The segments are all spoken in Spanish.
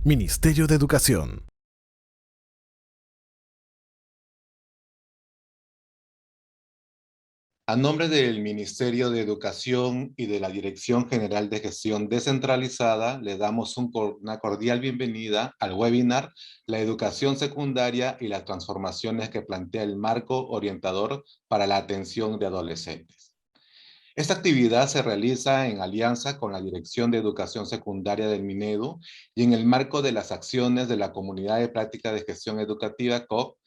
Ministerio de Educación. A nombre del Ministerio de Educación y de la Dirección General de Gestión Descentralizada, le damos una cordial bienvenida al webinar La educación secundaria y las transformaciones que plantea el marco orientador para la atención de adolescentes. Esta actividad se realiza en alianza con la Dirección de Educación Secundaria del Minedu y en el marco de las acciones de la Comunidad de Práctica de Gestión Educativa COP.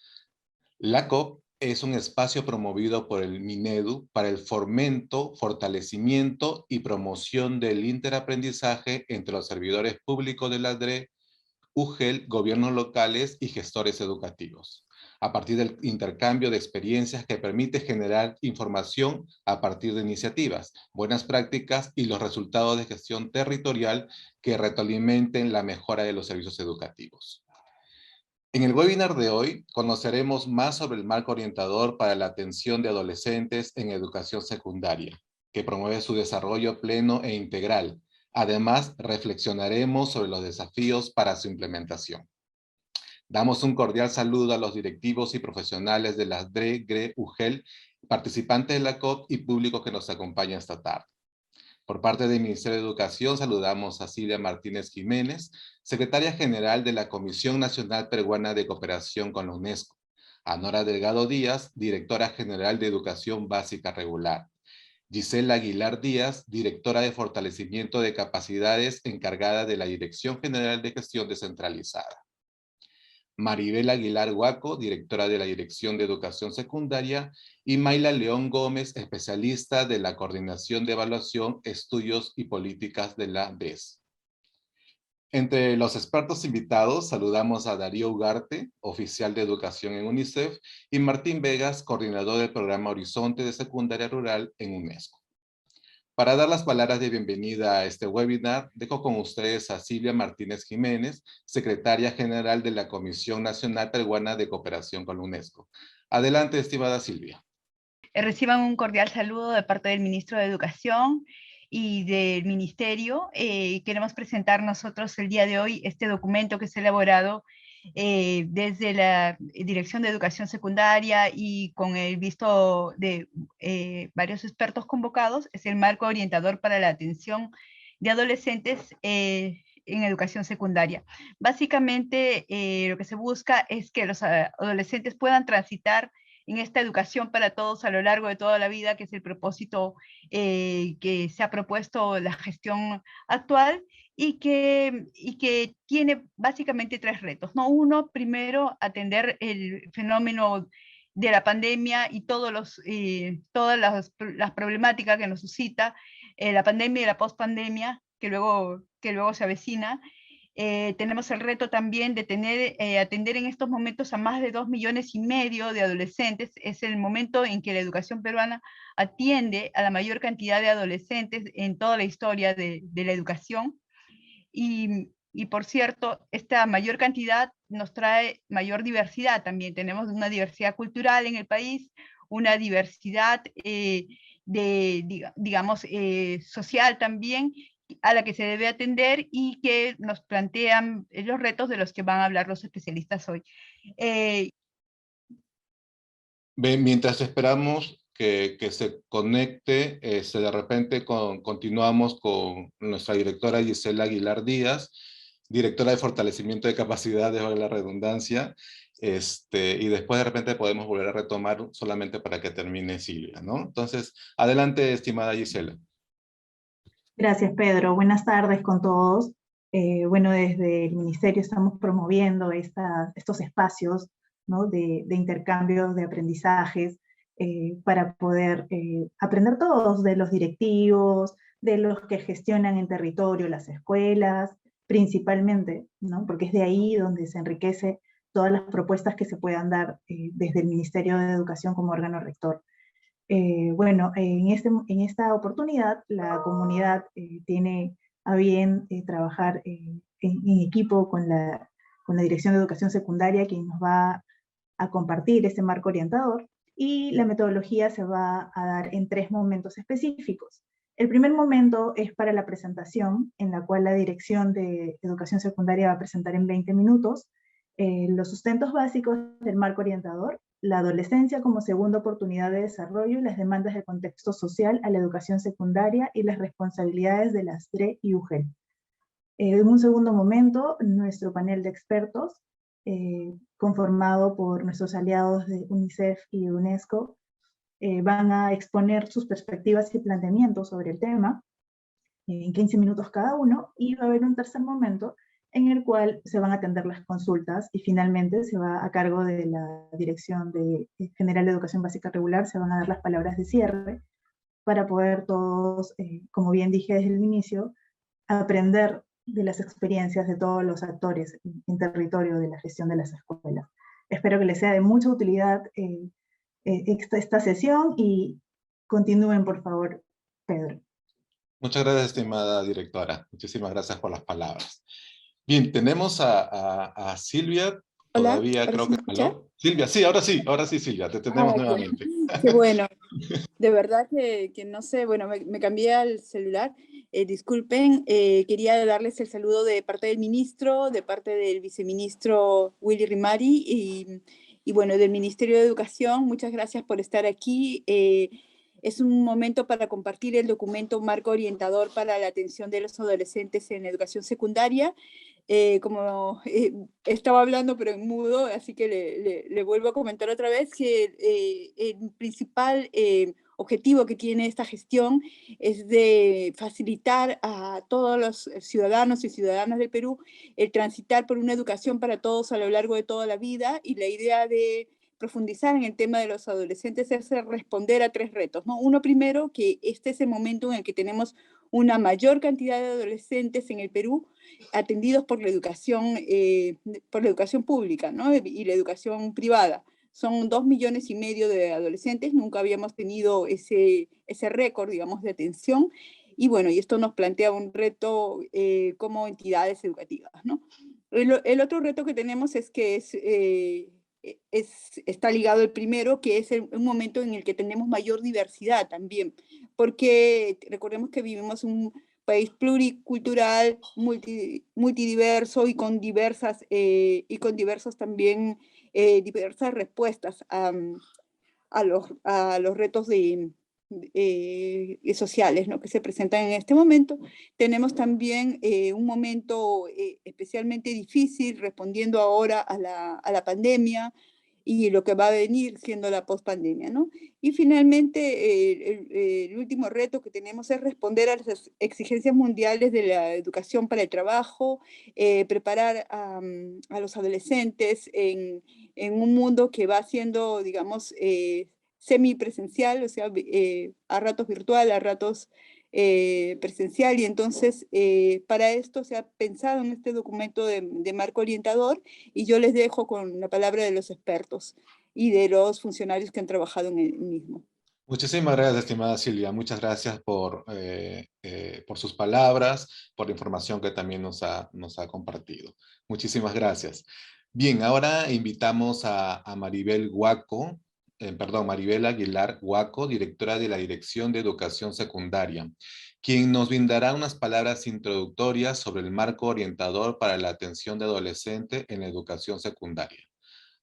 La COP es un espacio promovido por el Minedu para el fomento, fortalecimiento y promoción del interaprendizaje entre los servidores públicos de la DRE, UGEL, gobiernos locales y gestores educativos, a partir del intercambio de experiencias que permite generar información a partir de iniciativas, buenas prácticas y los resultados de gestión territorial que retroalimenten la mejora de los servicios educativos. En el webinar de hoy conoceremos más sobre el marco orientador para la atención de adolescentes en educación secundaria, que promueve su desarrollo pleno e integral. Además, reflexionaremos sobre los desafíos para su implementación. Damos un cordial saludo a los directivos y profesionales de las DRE, GRE, UGEL, participantes de la COP y público que nos acompaña esta tarde. Por parte del Ministerio de Educación, saludamos a Silvia Martínez Jiménez, secretaria general de la Comisión Nacional Peruana de Cooperación con la UNESCO. A Nora Delgado Díaz, directora general de Educación Básica Regular. Gisela Aguilar Díaz, directora de Fortalecimiento de Capacidades encargada de la Dirección General de Gestión Descentralizada. Maribel Aguilar Huaco, directora de la Dirección de Educación Secundaria, y Mayla León Gómez, especialista de la Coordinación de Evaluación, Estudios y Políticas de la DES. Entre los expertos invitados, saludamos a Darío Ugarte, oficial de Educación en UNICEF, y Martín Vegas, coordinador del programa Horizonte de Secundaria Rural en UNESCO. Para dar las palabras de bienvenida a este webinar, dejo con ustedes a Silvia Martínez Jiménez, secretaria general de la Comisión Nacional Peruana de Cooperación con la UNESCO. Adelante, estimada Silvia. Reciban un cordial saludo de parte del Ministro de Educación y del Ministerio. Queremos presentar nosotros el día de hoy este documento que se ha elaborado desde la Dirección de Educación Secundaria y con el visto de varios expertos convocados. Es el marco orientador para la atención de adolescentes en educación secundaria. Básicamente lo que se busca es que los adolescentes puedan transitar en esta educación para todos a lo largo de toda la vida, que es el propósito que se ha propuesto la gestión actual y que tiene básicamente tres retos, ¿no? Uno, primero, atender el fenómeno de la pandemia y todas las problemáticas que nos suscita la pandemia y la pospandemia, que luego se avecina. Tenemos el reto también de atender en estos momentos a más de 2,5 millones de adolescentes. Es el momento en que la educación peruana atiende a la mayor cantidad de adolescentes en toda la historia de la educación. Y por cierto, esta mayor cantidad nos trae mayor diversidad también. Tenemos una diversidad cultural en el país, una diversidad social también, a la que se debe atender y que nos plantean los retos de los que van a hablar los especialistas hoy. Mientras esperamos que se conecte, de repente continuamos con nuestra directora Gisela Aguilar Díaz, directora de Fortalecimiento de Capacidades, valga la redundancia, y después de repente podemos volver a retomar solamente para que termine Silvia, ¿no? Entonces, adelante, estimada Gisela. Gracias, Pedro. Buenas tardes con todos. Bueno, desde el Ministerio estamos promoviendo estos espacios, ¿no?, de intercambios de aprendizajes para poder aprender todos, de los directivos, de los que gestionan en territorio las escuelas, principalmente, ¿no?, porque es de ahí donde se enriquece todas las propuestas que se puedan dar desde el Ministerio de Educación como órgano rector. Bueno, en esta oportunidad la comunidad tiene a bien trabajar en equipo con la Dirección de Educación Secundaria, quien nos va a compartir este marco orientador, y la metodología se va a dar en 3 momentos específicos. El primer momento es para la presentación, en la cual la Dirección de Educación Secundaria va a presentar en 20 minutos los sustentos básicos del marco orientador, la adolescencia como segunda oportunidad de desarrollo y las demandas de contexto social a la educación secundaria y las responsabilidades de las DRE y UGEL. En un segundo momento, nuestro panel de expertos, conformado por nuestros aliados de UNICEF y UNESCO, van a exponer sus perspectivas y planteamientos sobre el tema, en 15 minutos cada uno, y va a haber un tercer momento en el cual se van a atender las consultas y finalmente se va a cargo de la Dirección General de Educación Básica Regular, se van a dar las palabras de cierre para poder todos, como bien dije desde el inicio, aprender de las experiencias de todos los actores en territorio de la gestión de las escuelas. Espero que les sea de mucha utilidad esta sesión y continúen, por favor, Pedro. Muchas gracias, estimada directora. Muchísimas gracias por las palabras. Bien, tenemos a Silvia. Hola, Todavía ¿ahora creo sí me que... escucha? ¿Aló? Silvia, sí, ahora sí, Silvia, te tenemos nuevamente. Qué bueno. De verdad que no sé, bueno, me cambié al celular. Disculpen, quería darles el saludo de parte del ministro, de parte del viceministro Willy Rimari y bueno, del Ministerio de Educación. Muchas gracias por estar aquí. Es un momento para compartir el documento Marco Orientador para la Atención de los Adolescentes en Educación Secundaria. Como estaba hablando pero en mudo, así que le vuelvo a comentar otra vez que el principal objetivo que tiene esta gestión es de facilitar a todos los ciudadanos y ciudadanas del Perú el transitar por una educación para todos a lo largo de toda la vida, y la idea de profundizar en el tema de los adolescentes es responder a 3 retos, ¿no? Uno primero, que este es el momento en el que tenemos una mayor cantidad de adolescentes en el Perú atendidos por la educación pública, ¿no? Y la educación privada. Son 2,5 millones de adolescentes, nunca habíamos tenido ese récord, digamos, de atención, y bueno, y esto nos plantea un reto como entidades educativas, ¿no? El otro reto que tenemos es que está ligado al primero, que es un momento en el que tenemos mayor diversidad también, porque recordemos que vivimos un país pluricultural, multidiverso y con diversas también diversas respuestas a los retos sociales, ¿no?, que se presentan en este momento. Tenemos también un momento especialmente difícil respondiendo ahora a la pandemia y lo que va a venir siendo la pospandemia, ¿no? Y finalmente, el último reto que tenemos es responder a las exigencias mundiales de la educación para el trabajo, preparar a los adolescentes en un mundo que va siendo, digamos, semipresencial, o sea, a ratos virtual, a ratos presencial, y entonces para esto se ha pensado en este documento de marco orientador, y yo les dejo con la palabra de los expertos y de los funcionarios que han trabajado en el mismo. Muchísimas gracias, estimada Silvia. Muchas gracias por sus palabras, por la información que también nos ha compartido. Muchísimas gracias. Bien, ahora invitamos a Maribel Huaco, Maribel Aguilar Huaco, directora de la Dirección de Educación Secundaria, quien nos brindará unas palabras introductorias sobre el marco orientador para la atención de adolescentes en la educación secundaria.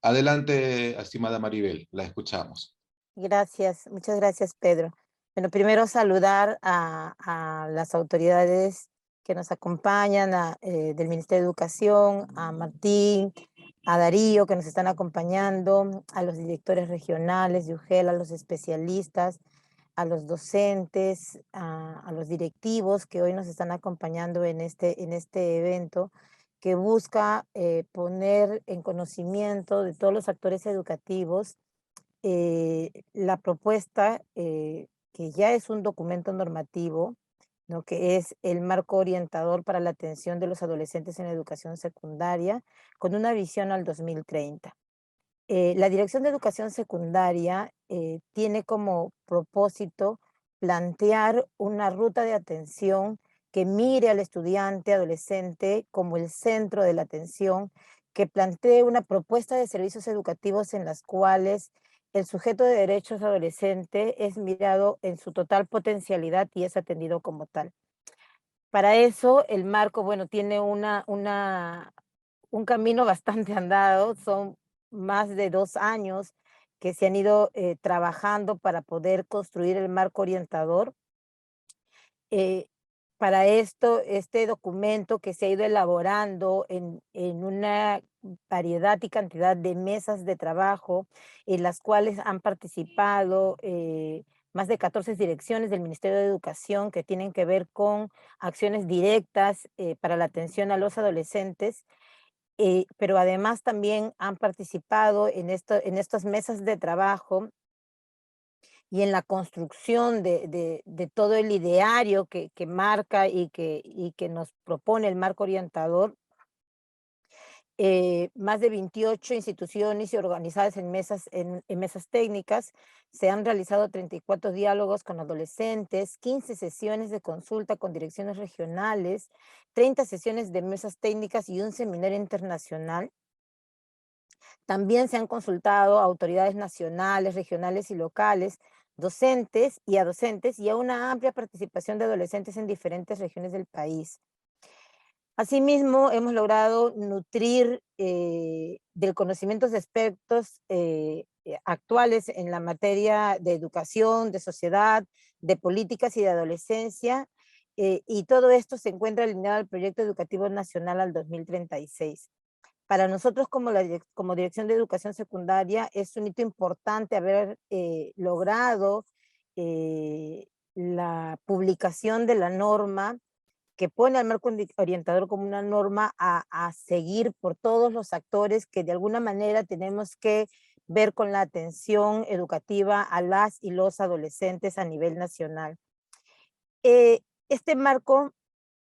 Adelante, estimada Maribel, la escuchamos. Gracias, muchas gracias, Pedro. Bueno, primero saludar a las autoridades que nos acompañan, del Ministerio de Educación, a Martín, a Darío, que nos están acompañando, a los directores regionales de UGEL, a los especialistas, a los docentes, a los directivos que hoy nos están acompañando en este evento, que busca poner en conocimiento de todos los actores educativos la propuesta, que ya es un documento normativo, ¿no?, que es el marco orientador para la atención de los adolescentes en educación secundaria, con una visión al 2030. La Dirección de Educación Secundaria tiene como propósito plantear una ruta de atención que mire al estudiante adolescente como el centro de la atención, que plantee una propuesta de servicios educativos en las cuales el sujeto de derechos adolescente es mirado en su total potencialidad y es atendido como tal. Para eso, el marco, bueno, tiene un camino bastante andado, son más de 2 años que se han ido trabajando para poder construir el marco orientador. Para esto, este documento que se ha ido elaborando en una variedad y cantidad de mesas de trabajo, en las cuales han participado más de 14 direcciones del Ministerio de Educación que tienen que ver con acciones directas para la atención a los adolescentes, pero además también han participado en estas mesas de trabajo y en la construcción de todo el ideario que marca y que nos propone el marco orientador, más de 28 instituciones y organizadas en mesas técnicas. Se han realizado 34 diálogos con adolescentes, 15 sesiones de consulta con direcciones regionales, 30 sesiones de mesas técnicas y un seminario internacional. También se han consultado a autoridades nacionales, regionales y locales, docentes y a una amplia participación de adolescentes en diferentes regiones del país. Asimismo, hemos logrado nutrir del conocimiento de aspectos actuales en la materia de educación, de sociedad, de políticas y de adolescencia, y todo esto se encuentra alineado al Proyecto Educativo Nacional al 2036. Para nosotros como Dirección de Educación Secundaria es un hito importante haber logrado la publicación de la norma que pone al marco orientador como una norma a seguir por todos los actores que de alguna manera tenemos que ver con la atención educativa a las y los adolescentes a nivel nacional. Este marco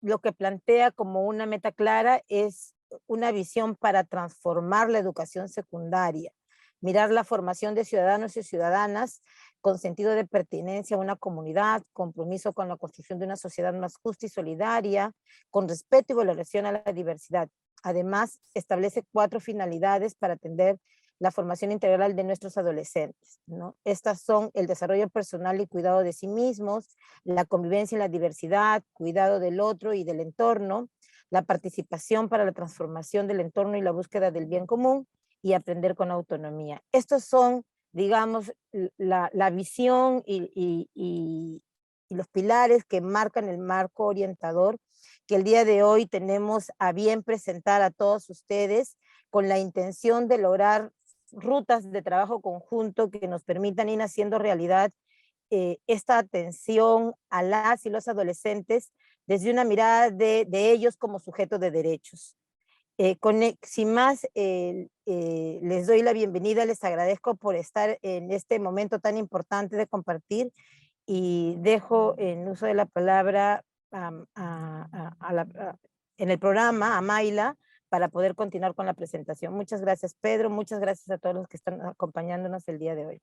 lo que plantea como una meta clara es una visión para transformar la educación secundaria, mirar la formación de ciudadanos y ciudadanas con sentido de pertenencia a una comunidad, compromiso con la construcción de una sociedad más justa y solidaria, con respeto y valoración a la diversidad. Además, establece 4 finalidades para atender la formación integral de nuestros adolescentes, ¿no? Estas son el desarrollo personal y cuidado de sí mismos, la convivencia en la diversidad, cuidado del otro y del entorno, la participación para la transformación del entorno y la búsqueda del bien común, y aprender con autonomía. Estos son, digamos, la visión y los pilares que marcan el marco orientador que el día de hoy tenemos a bien presentar a todos ustedes con la intención de lograr rutas de trabajo conjunto que nos permitan ir haciendo realidad esta atención a las y los adolescentes desde una mirada de ellos como sujetos de derechos. Sin más, les doy la bienvenida, les agradezco por estar en este momento tan importante de compartir y dejo en uso de la palabra en el programa a Mayla para poder continuar con la presentación. Muchas gracias, Pedro, muchas gracias a todos los que están acompañándonos el día de hoy.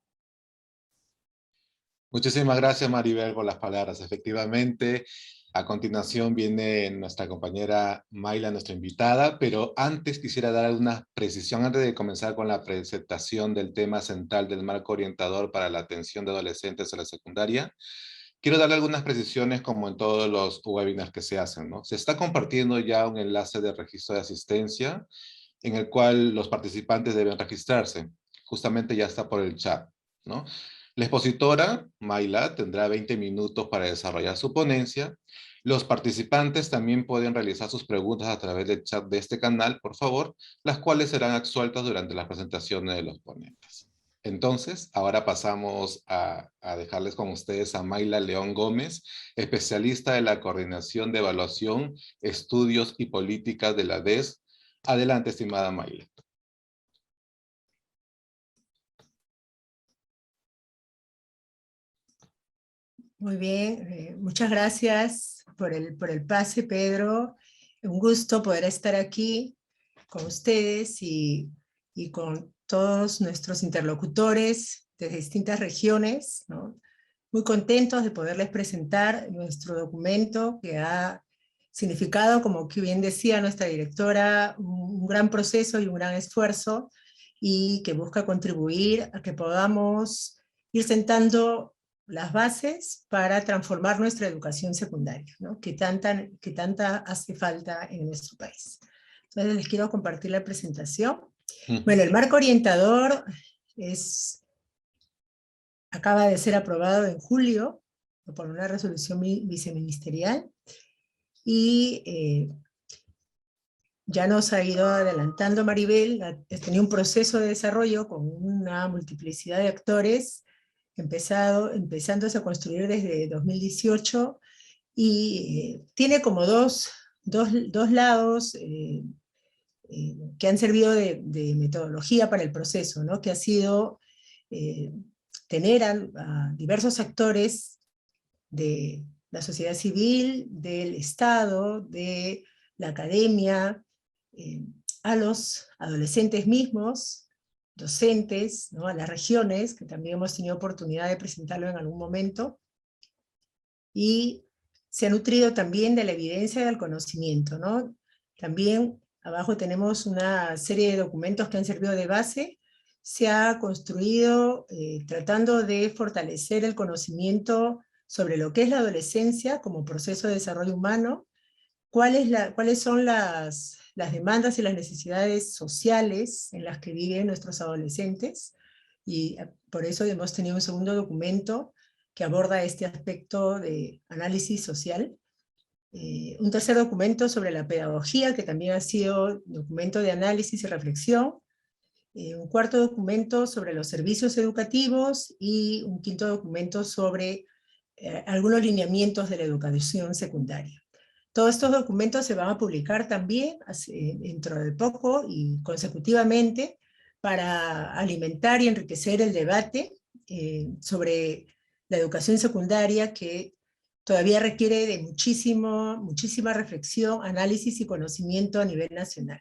Muchísimas gracias, Maribel, por las palabras. Efectivamente, a continuación viene nuestra compañera Mayla, nuestra invitada, pero antes quisiera dar una precisión antes de comenzar con la presentación del tema central del marco orientador para la atención de adolescentes en la secundaria. Quiero darle algunas precisiones como en todos los webinars que se hacen, ¿no? Se está compartiendo ya un enlace de registro de asistencia en el cual los participantes deben registrarse. Justamente ya está por el chat, ¿no? La expositora, Mayla, tendrá 20 minutos para desarrollar su ponencia. Los participantes también pueden realizar sus preguntas a través del chat de este canal, por favor, las cuales serán absueltas durante las presentaciones de los ponentes. Entonces, ahora pasamos a dejarles con ustedes a Mayla León Gómez, especialista de la Coordinación de Evaluación, Estudios y Políticas de la DES. Adelante, estimada Mayla. Muy bien, muchas gracias por el pase, Pedro. Un gusto poder estar aquí con ustedes y con todos nuestros interlocutores de distintas regiones, ¿no? Muy contentos de poderles presentar nuestro documento que ha significado, como que bien decía nuestra directora, un gran proceso y un gran esfuerzo, y que busca contribuir a que podamos ir sentando las bases para transformar nuestra educación secundaria, ¿no? que tanta hace falta en nuestro país. Entonces les quiero compartir la presentación. Bueno, el marco orientador acaba de ser aprobado en julio por una resolución viceministerial y ya nos ha ido adelantando Maribel, ha tenido un proceso de desarrollo con una multiplicidad de actores, empezándose a construir desde 2018, y tiene como dos lados que han servido de metodología para el proceso, ¿no? Que ha sido tener a diversos actores de la sociedad civil, del Estado, de la academia, a los adolescentes mismos, docentes, ¿no? A las regiones, que también hemos tenido oportunidad de presentarlo en algún momento, y se ha nutrido también de la evidencia y del conocimiento, ¿no? También abajo tenemos una serie de documentos que han servido de base. Se ha construido tratando de fortalecer el conocimiento sobre lo que es la adolescencia como proceso de desarrollo humano, cuáles son las demandas y las necesidades sociales en las que viven nuestros adolescentes, y por eso hemos tenido un segundo documento que aborda este aspecto de análisis social. Un tercer documento sobre la pedagogía, que también ha sido documento de análisis y reflexión. Un cuarto documento sobre los servicios educativos, y un quinto documento sobre algunos lineamientos de la educación secundaria. Todos estos documentos se van a publicar también dentro de poco y consecutivamente para alimentar y enriquecer el debate sobre la educación secundaria, que todavía requiere de muchísima reflexión, análisis y conocimiento a nivel nacional.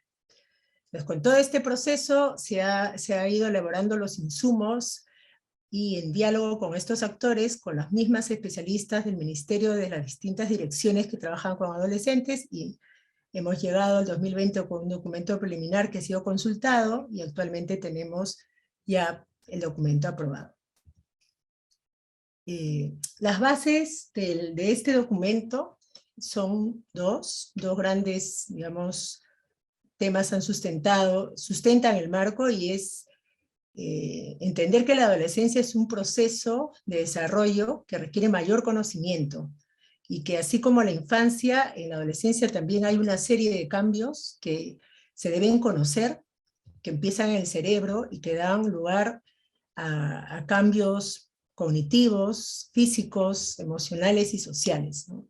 Pues con todo este proceso se ha ido elaborando los insumos, y en diálogo con estos actores, con las mismas especialistas del Ministerio, de las distintas direcciones que trabajan con adolescentes, y hemos llegado al 2020 con un documento preliminar que ha sido consultado, y actualmente tenemos ya el documento aprobado. Las bases de este documento son dos grandes, digamos, temas sustentan el marco, y es entender que la adolescencia es un proceso de desarrollo que requiere mayor conocimiento, y que así como la infancia, en la adolescencia también hay una serie de cambios que se deben conocer, que empiezan en el cerebro y que dan lugar a cambios cognitivos, físicos, emocionales y sociales, ¿no?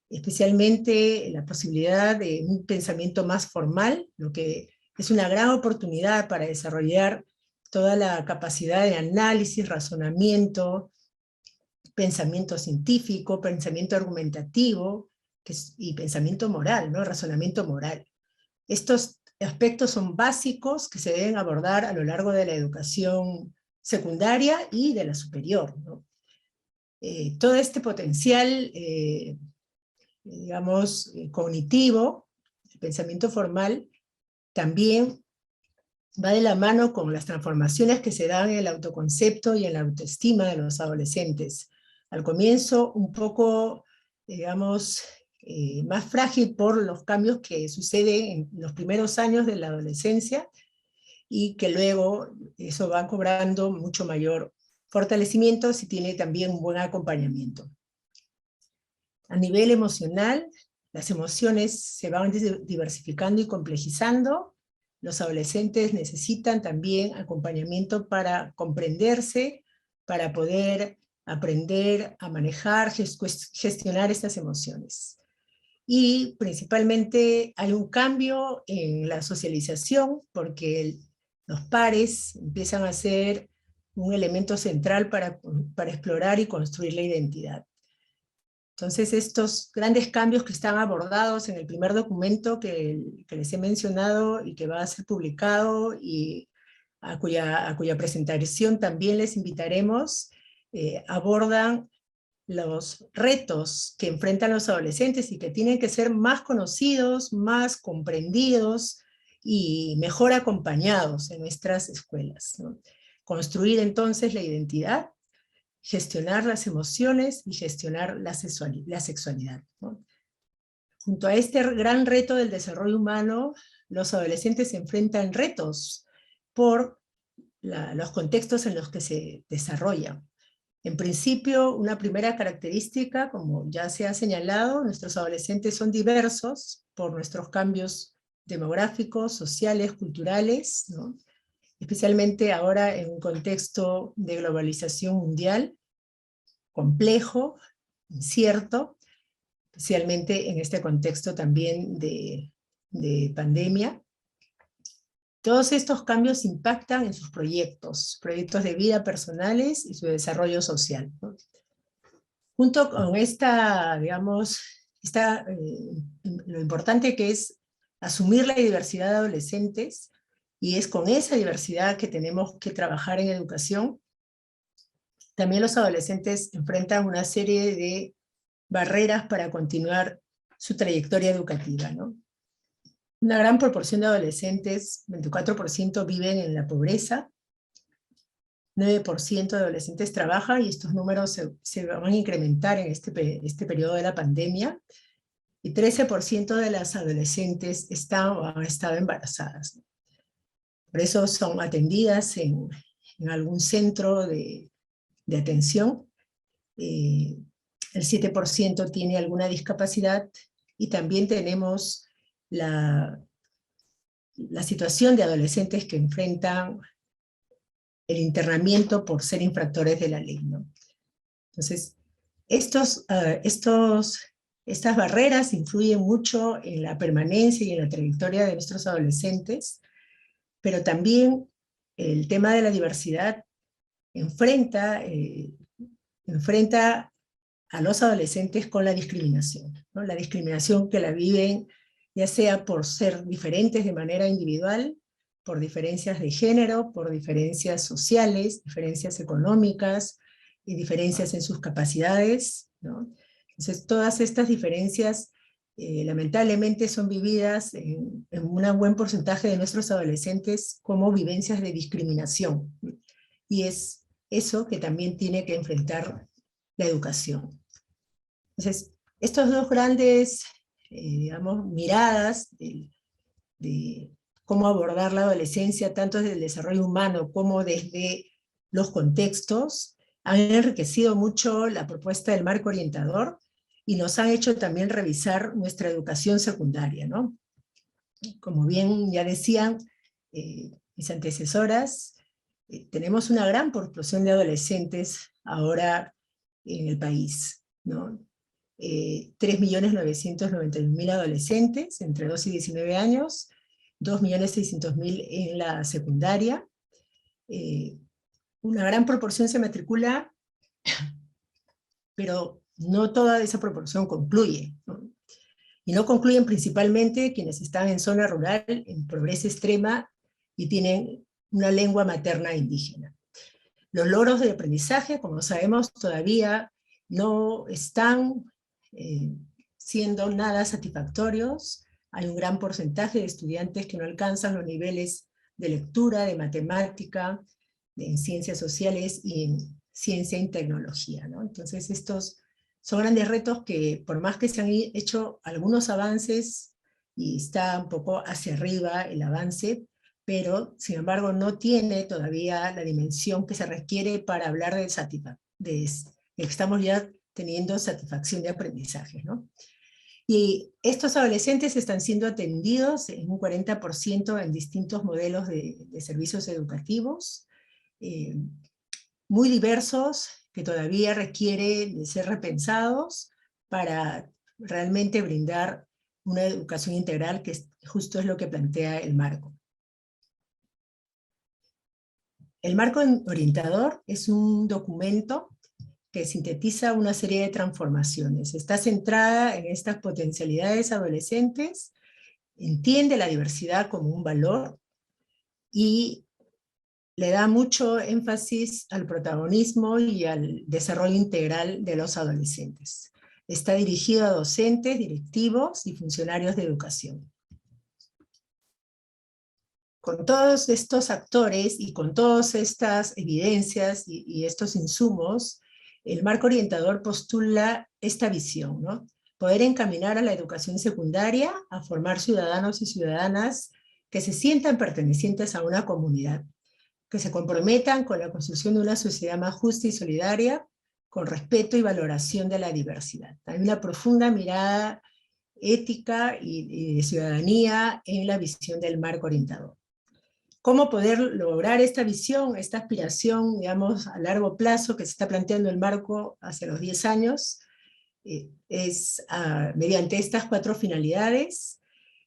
Especialmente la posibilidad de un pensamiento más formal, lo que es una gran oportunidad para desarrollar toda la capacidad de análisis, razonamiento, pensamiento científico, pensamiento argumentativo y pensamiento moral, ¿no? Razonamiento moral. Estos aspectos son básicos que se deben abordar a lo largo de la educación secundaria y de la superior, ¿no? Todo este potencial, digamos, cognitivo, el pensamiento formal, también va de la mano con las transformaciones que se dan en el autoconcepto y en la autoestima de los adolescentes. Al comienzo un poco, digamos, más frágil por los cambios que suceden en los primeros años de la adolescencia, y que luego eso va cobrando mucho mayor fortalecimiento si tiene también un buen acompañamiento. A nivel emocional, las emociones se van diversificando y complejizando. Los adolescentes necesitan también acompañamiento para comprenderse, para poder aprender a manejar, gestionar estas emociones. Y principalmente hay un cambio en la socialización, porque los pares empiezan a ser un elemento central para explorar y construir la identidad. Entonces estos grandes cambios que están abordados en el primer documento que les he mencionado y que va a ser publicado, y a cuya presentación también les invitaremos, abordan los retos que enfrentan los adolescentes y que tienen que ser más conocidos, más comprendidos, y mejor acompañados en nuestras escuelas, ¿no? Construir entonces la identidad, gestionar las emociones y gestionar la sexualidad, ¿no? Junto a este gran reto del desarrollo humano, los adolescentes se enfrentan retos por los contextos en los que se desarrollan. En principio, una primera característica, como ya se ha señalado, nuestros adolescentes son diversos por nuestros cambios demográficos, sociales, culturales, ¿no? Especialmente ahora en un contexto de globalización mundial, complejo, incierto, especialmente en este contexto también de pandemia. Todos estos cambios impactan en sus proyectos de vida personales y su desarrollo social, ¿no? Junto con esta, digamos, lo importante que es asumir la diversidad de adolescentes, y es con esa diversidad que tenemos que trabajar en educación, también los adolescentes enfrentan una serie de barreras para continuar su trayectoria educativa, ¿no? Una gran proporción de adolescentes, 24%, viven en la pobreza, 9% de adolescentes trabajan, y estos números se van a incrementar en este periodo de la pandemia, y 13% de las adolescentes están o han estado embarazadas. Por eso son atendidas en algún centro de atención. El 7% tiene alguna discapacidad, y también tenemos la situación de adolescentes que enfrentan el internamiento por ser infractores de la ley, ¿no? Entonces, estas barreras influyen mucho en la permanencia y en la trayectoria de nuestros adolescentes, pero también el tema de la diversidad enfrenta a los adolescentes con la discriminación, ¿no? La discriminación que la viven ya sea por ser diferentes de manera individual, por diferencias de género, por diferencias sociales, diferencias económicas y diferencias en sus capacidades, ¿no? Entonces todas estas diferencias lamentablemente son vividas en un buen porcentaje de nuestros adolescentes como vivencias de discriminación, y es eso que también tiene que enfrentar la educación. Entonces, estos dos grandes, digamos, miradas de cómo abordar la adolescencia, tanto desde el desarrollo humano como desde los contextos, han enriquecido mucho la propuesta del marco orientador, y nos han hecho también revisar nuestra educación secundaria, ¿no? Como bien ya decían mis antecesoras, tenemos una gran proporción de adolescentes ahora en el país, ¿no? 3.991.000 adolescentes entre 2 y 19 años, 2.600.000 en la secundaria. Una gran proporción se matricula, pero no toda esa proporción concluye, ¿no? Y no concluyen principalmente quienes están en zona rural, en pobreza extrema, y tienen una lengua materna indígena. Los logros de aprendizaje, como sabemos, todavía no están siendo nada satisfactorios. Hay un gran porcentaje de estudiantes que no alcanzan los niveles de lectura, de matemática, en ciencias sociales y en ciencia y tecnología, ¿no? Entonces estos son grandes retos que, por más que se han hecho algunos avances, y está un poco hacia arriba el avance, pero sin embargo no tiene todavía la dimensión que se requiere para hablar de que estamos ya teniendo satisfacción de aprendizaje, ¿no? Y estos adolescentes están siendo atendidos en un 40% en distintos modelos de servicios educativos, muy diversos, que todavía requiere de ser repensados para realmente brindar una educación integral, que justo es lo que plantea el marco. El marco orientador es un documento que sintetiza una serie de transformaciones. Está centrada en estas potencialidades adolescentes, entiende la diversidad como un valor, y le da mucho énfasis al protagonismo y al desarrollo integral de los adolescentes. Está dirigido a docentes, directivos y funcionarios de educación. con todos estos actores y con todas estas evidencias y estos insumos, el marco orientador postula esta visión, ¿no? Poder encaminar a la educación secundaria a formar ciudadanos y ciudadanas que se sientan pertenecientes a una comunidad, que se comprometan con la construcción de una sociedad más justa y solidaria, con respeto y valoración de la diversidad. Hay una profunda mirada ética y de ciudadanía en la visión del marco orientador. ¿Cómo poder lograr esta visión, esta aspiración, digamos, a largo plazo que se está planteando el marco hacia los 10 años? Es mediante estas 4 finalidades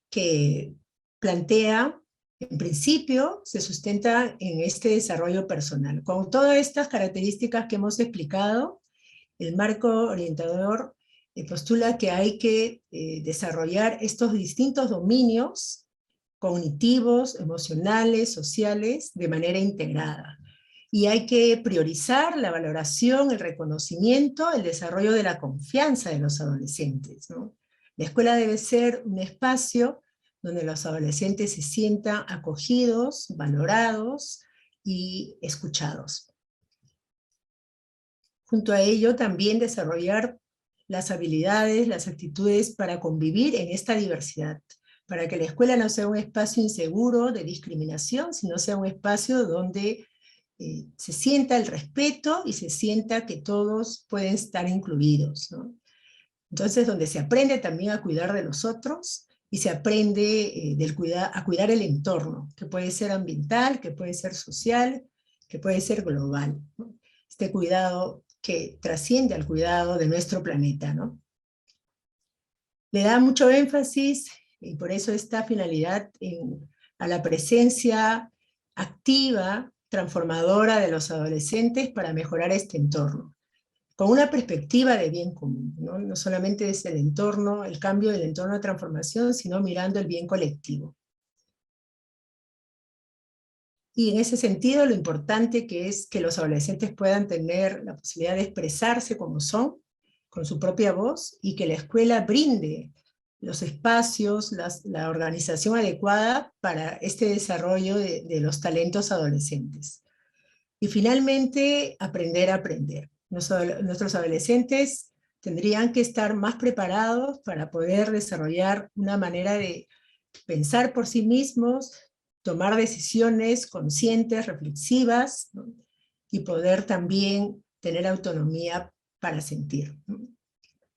que plantea, en principio, se sustenta en este desarrollo personal. Con todas estas características que hemos explicado, el marco orientador postula que hay que desarrollar estos distintos dominios cognitivos, emocionales, sociales, de manera integrada. Y hay que priorizar la valoración, el reconocimiento, el desarrollo de la confianza de los adolescentes, ¿no? La escuela debe ser un espacio donde los adolescentes se sientan acogidos, valorados y escuchados. Junto a ello, también desarrollar las habilidades, las actitudes para convivir en esta diversidad, para que la escuela no sea un espacio inseguro de discriminación, sino sea un espacio donde se sienta el respeto y se sienta que todos pueden estar incluidos, ¿no? Entonces, donde se aprende también a cuidar de los otros y se aprende a cuidar el entorno, que puede ser ambiental, que puede ser social, que puede ser global, ¿no? Este cuidado que trasciende al cuidado de nuestro planeta, ¿no? Le da mucho énfasis, y por eso esta finalidad, a la presencia activa, transformadora de los adolescentes para mejorar este entorno, con una perspectiva de bien común, ¿no? No solamente es el entorno, el cambio del entorno de transformación, sino mirando el bien colectivo. Y en ese sentido, lo importante que es que los adolescentes puedan tener la posibilidad de expresarse como son, con su propia voz, y que la escuela brinde los espacios, la organización adecuada para este desarrollo de los talentos adolescentes. Y finalmente, aprender a aprender. Nuestros adolescentes tendrían que estar más preparados para poder desarrollar una manera de pensar por sí mismos, tomar decisiones conscientes, reflexivas, ¿no? Y poder también tener autonomía para sentir, ¿no?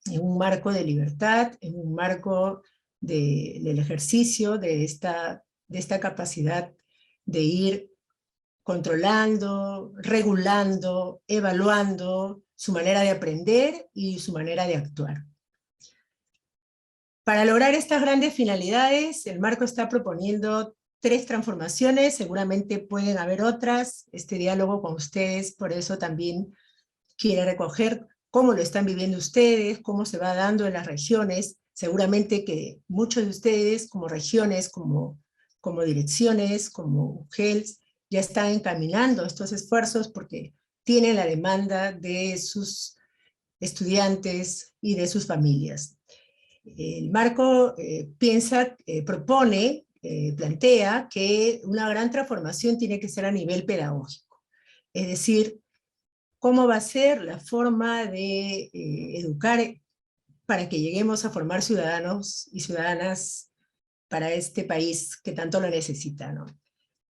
En un marco de libertad, en un marco del ejercicio de esta capacidad de ir controlando, regulando, evaluando su manera de aprender y su manera de actuar. Para lograr estas grandes finalidades, el marco está proponiendo 3 transformaciones, seguramente pueden haber otras. Este diálogo con ustedes, por eso también quiere recoger cómo lo están viviendo ustedes, cómo se va dando en las regiones. Seguramente que muchos de ustedes, como regiones, como direcciones, como UGELS, ya están encaminando estos esfuerzos porque tienen la demanda de sus estudiantes y de sus familias. El marco plantea que una gran transformación tiene que ser a nivel pedagógico. Es decir, cómo va a ser la forma de educar para que lleguemos a formar ciudadanos y ciudadanas para este país que tanto lo necesita, ¿no?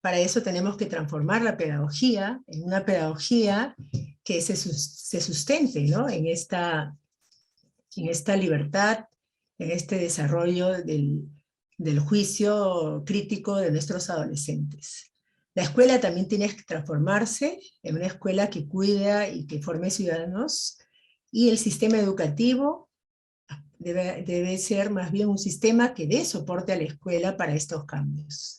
Para eso tenemos que transformar la pedagogía en una pedagogía que se sustente, ¿no? en esta libertad, en este desarrollo del juicio crítico de nuestros adolescentes. La escuela también tiene que transformarse en una escuela que cuida y que forme ciudadanos, y el sistema educativo debe ser más bien un sistema que dé soporte a la escuela para estos cambios.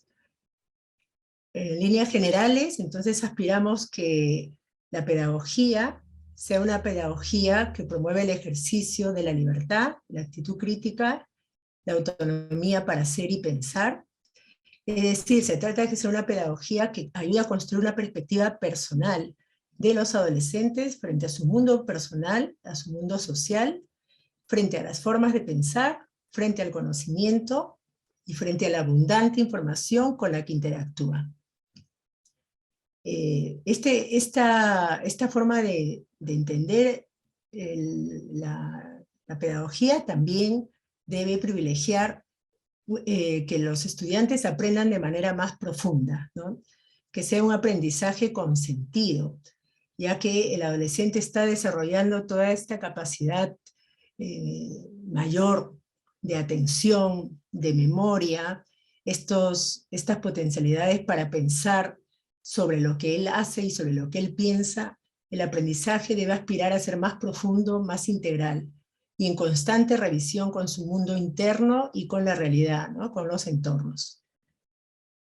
En líneas generales, entonces aspiramos que la pedagogía sea una pedagogía que promueve el ejercicio de la libertad, la actitud crítica, la autonomía para ser y pensar. Es decir, se trata de que sea una pedagogía que ayude a construir una perspectiva personal de los adolescentes frente a su mundo personal, a su mundo social, frente a las formas de pensar, frente al conocimiento, y frente a la abundante información con la que interactúa. Esta forma de entender la pedagogía también debe privilegiar que los estudiantes aprendan de manera más profunda, ¿no? Que sea un aprendizaje con sentido, ya que el adolescente está desarrollando toda esta capacidad mayor de atención, de memoria, estas potencialidades para pensar sobre lo que él hace y sobre lo que él piensa. El aprendizaje debe aspirar a ser más profundo, más integral, y en constante revisión con su mundo interno y con la realidad, ¿no? Con los entornos.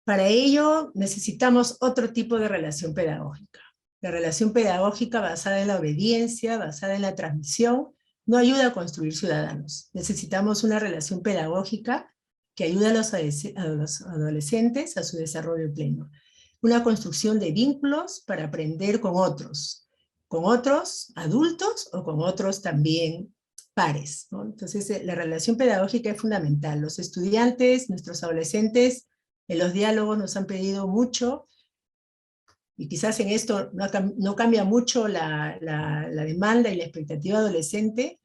Para ello necesitamos otro tipo de relación pedagógica. La relación pedagógica basada en la obediencia, basada en la transmisión, no ayuda a construir ciudadanos. Necesitamos una relación pedagógica que ayude a los adolescentes a su desarrollo pleno. Una construcción de vínculos para aprender con otros adultos o con otros también pares, ¿no? Entonces la relación pedagógica es fundamental. Los estudiantes, nuestros adolescentes, en los diálogos nos han pedido mucho, y quizás en esto no cambia mucho la demanda y la expectativa adolescente.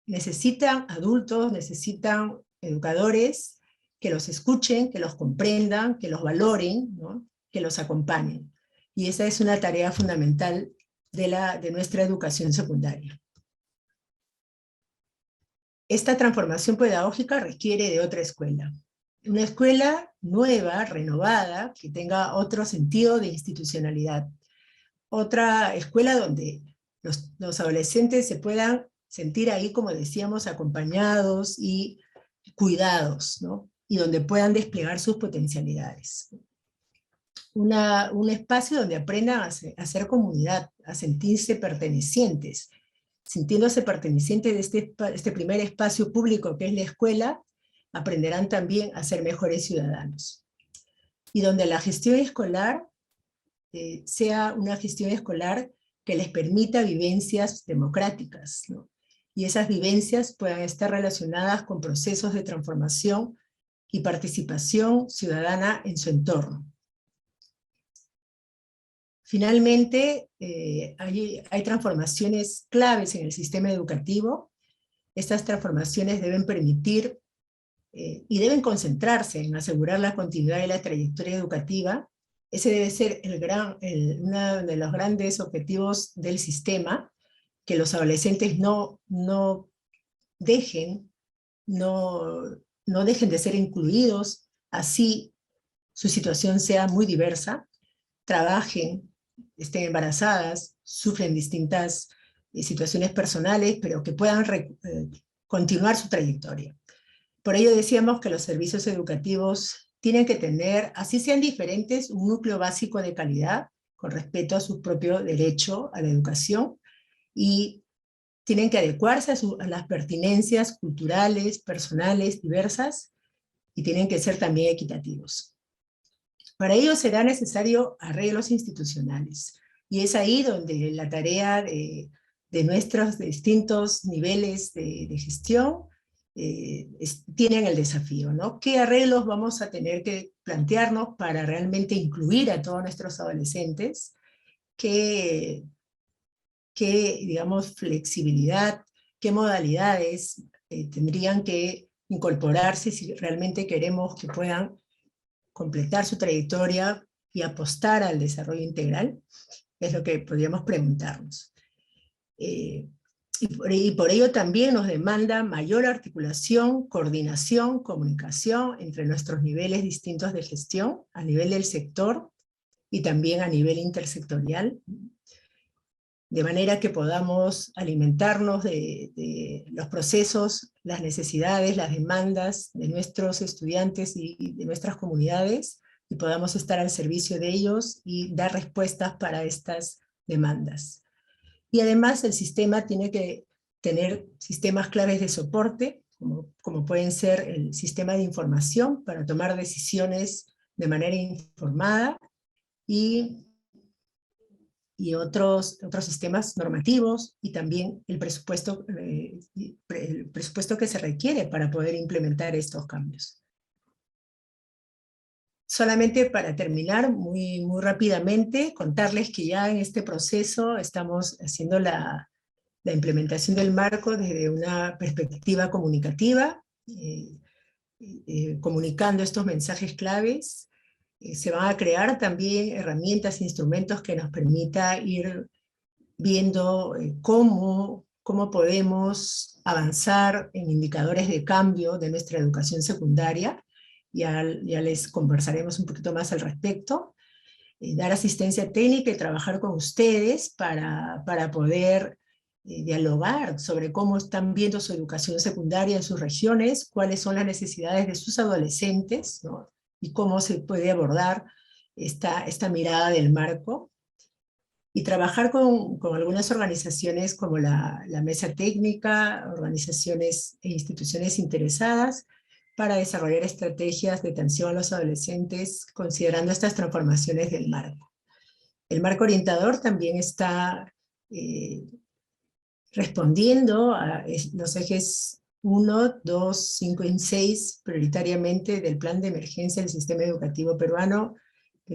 Necesitan adultos, necesitan educadores que los escuchen, que los comprendan, que los valoren, ¿no? Que los acompañen. Y esa es una tarea fundamental de nuestra educación secundaria. Esta transformación pedagógica requiere de otra escuela. Una escuela nueva, renovada, que tenga otro sentido de institucionalidad. Otra escuela donde los adolescentes se puedan sentir ahí, como decíamos, acompañados y cuidados, ¿no? Y donde puedan desplegar sus potencialidades. Un espacio donde aprendan a hacer comunidad, a sentirse pertenecientes. Sintiéndose pertenecientes de este primer espacio público que es la escuela, aprenderán también a ser mejores ciudadanos. Y donde la gestión escolar sea una gestión escolar que les permita vivencias democráticas, ¿no? Y esas vivencias puedan estar relacionadas con procesos de transformación y participación ciudadana en su entorno. Finalmente, hay transformaciones claves en el sistema educativo. Estas transformaciones deben permitir y deben concentrarse en asegurar la continuidad de la trayectoria educativa. Ese debe ser uno de los grandes objetivos del sistema, que los adolescentes no dejen de ser incluidos, así su situación sea muy diversa, trabajen, estén embarazadas, sufren distintas situaciones personales, pero que puedan continuar su trayectoria. Por ello decíamos que los servicios educativos tienen que tener, así sean diferentes, un núcleo básico de calidad, con respeto a su propio derecho a la educación, y tienen que adecuarse a las pertinencias culturales, personales, diversas, y tienen que ser también equitativos. Para ello será necesario arreglos institucionales, y es ahí donde la tarea de nuestros distintos niveles de gestión tienen el desafío, ¿no? ¿Qué arreglos vamos a tener que plantearnos para realmente incluir a todos nuestros adolescentes? ¿Qué digamos, flexibilidad, qué modalidades tendrían que incorporarse si realmente queremos que puedan completar su trayectoria y apostar al desarrollo integral? Es lo que podríamos preguntarnos. Y por ello también nos demanda mayor articulación, coordinación, comunicación entre nuestros niveles distintos de gestión, a nivel del sector y también a nivel intersectorial, de manera que podamos alimentarnos de los procesos, las necesidades, las demandas de nuestros estudiantes y de nuestras comunidades, y podamos estar al servicio de ellos y dar respuestas para estas demandas. Y además el sistema tiene que tener sistemas claves de soporte, como pueden ser el sistema de información para tomar decisiones de manera informada, y otros sistemas normativos, y también el presupuesto que se requiere para poder implementar estos cambios. Solamente para terminar, muy rápidamente, contarles que ya en este proceso estamos haciendo la implementación del marco desde una perspectiva comunicativa, comunicando estos mensajes claves. Se van a crear también herramientas e instrumentos que nos permita ir viendo cómo podemos avanzar en indicadores de cambio de nuestra educación secundaria. Ya les conversaremos un poquito más al respecto. Dar asistencia técnica y trabajar con ustedes para poder dialogar sobre cómo están viendo su educación secundaria en sus regiones, cuáles son las necesidades de sus adolescentes, ¿no? Y cómo se puede abordar esta mirada del marco. Y trabajar con algunas organizaciones como la mesa técnica, organizaciones e instituciones interesadas para desarrollar estrategias de atención a los adolescentes considerando estas transformaciones del marco. El marco orientador también está respondiendo a los ejes 1, 2, 5 y 6 prioritariamente del Plan de Emergencia del Sistema Educativo Peruano que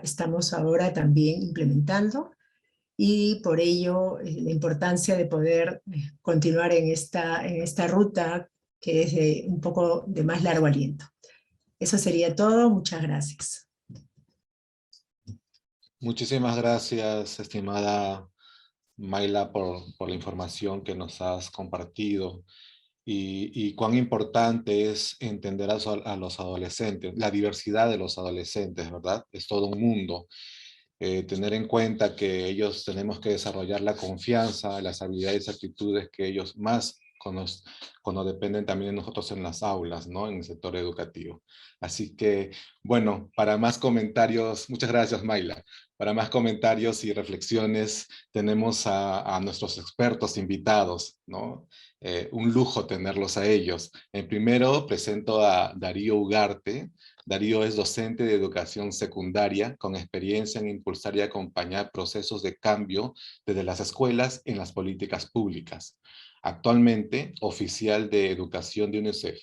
estamos ahora también implementando, y por ello la importancia de poder continuar en esta ruta que es un poco de más largo aliento. Eso sería todo, muchas gracias. Muchísimas gracias, estimada Mayla, por la información que nos has compartido y cuán importante es entender a los adolescentes, la diversidad de los adolescentes, ¿verdad? Es todo un mundo. Tener en cuenta que ellos tenemos que desarrollar la confianza, las habilidades y actitudes que ellos más cuando dependen también de nosotros en las aulas, ¿no? En el sector educativo. Así que, bueno, para más comentarios, muchas gracias, Mayla. Para más comentarios y reflexiones tenemos a nuestros expertos invitados, ¿no? Un lujo tenerlos a ellos. Primero presento a Darío Ugarte. Darío es docente de educación secundaria con experiencia en impulsar y acompañar procesos de cambio desde las escuelas en las políticas públicas. Actualmente, oficial de educación de UNICEF.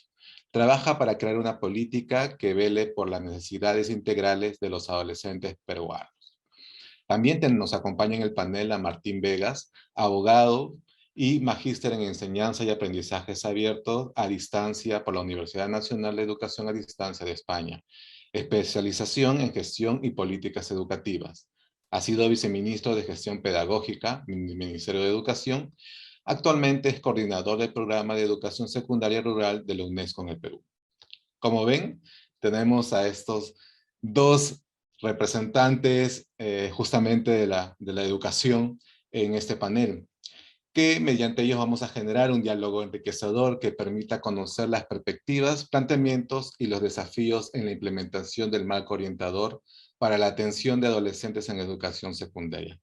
Trabaja para crear una política que vele por las necesidades integrales de los adolescentes peruanos. También nos acompaña en el panel a Martín Vegas, abogado y magíster en enseñanza y aprendizajes abiertos a distancia por la Universidad Nacional de Educación a Distancia de España. Especialización en gestión y políticas educativas. Ha sido viceministro de Gestión Pedagógica, Ministerio de Educación. Actualmente es coordinador del programa de educación secundaria rural de la UNESCO en el Perú. Como ven, tenemos a estos dos representantes justamente de la educación en este panel, que mediante ellos vamos a generar un diálogo enriquecedor que permita conocer las perspectivas, planteamientos y los desafíos en la implementación del marco orientador para la atención de adolescentes en educación secundaria.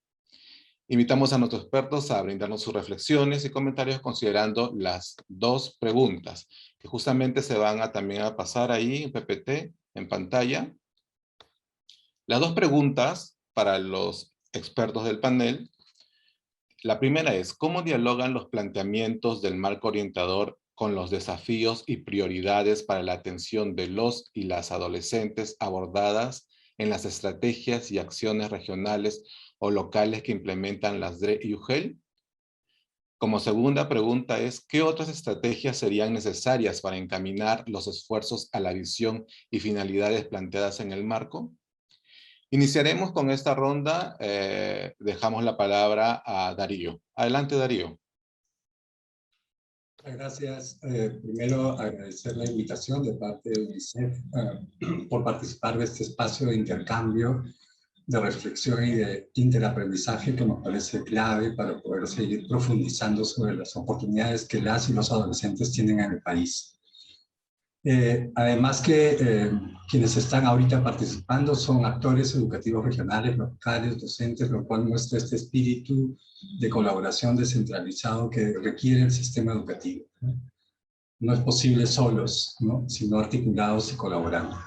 Invitamos a nuestros expertos a brindarnos sus reflexiones y comentarios considerando las dos preguntas, que justamente se van también a pasar ahí en PPT, en pantalla. Las dos preguntas para los expertos del panel. La primera es, ¿cómo dialogan los planteamientos del marco orientador con los desafíos y prioridades para la atención de los y las adolescentes abordadas en las estrategias y acciones regionales o locales que implementan las DRE y UGEL? Como segunda pregunta es, ¿qué otras estrategias serían necesarias para encaminar los esfuerzos a la visión y finalidades planteadas en el marco? Iniciaremos con esta ronda. Dejamos la palabra a Darío. Adelante, Darío. Gracias. Primero, agradecer la invitación de parte de UNICEF por participar de este espacio de intercambio, de reflexión y de interaprendizaje que nos parece clave para poder seguir profundizando sobre las oportunidades que las y los adolescentes tienen en el país. Además que quienes están ahorita participando son actores educativos regionales, locales, docentes, lo cual muestra este espíritu de colaboración descentralizado que requiere el sistema educativo. No es posible solos, ¿no?, sino articulados y colaborando.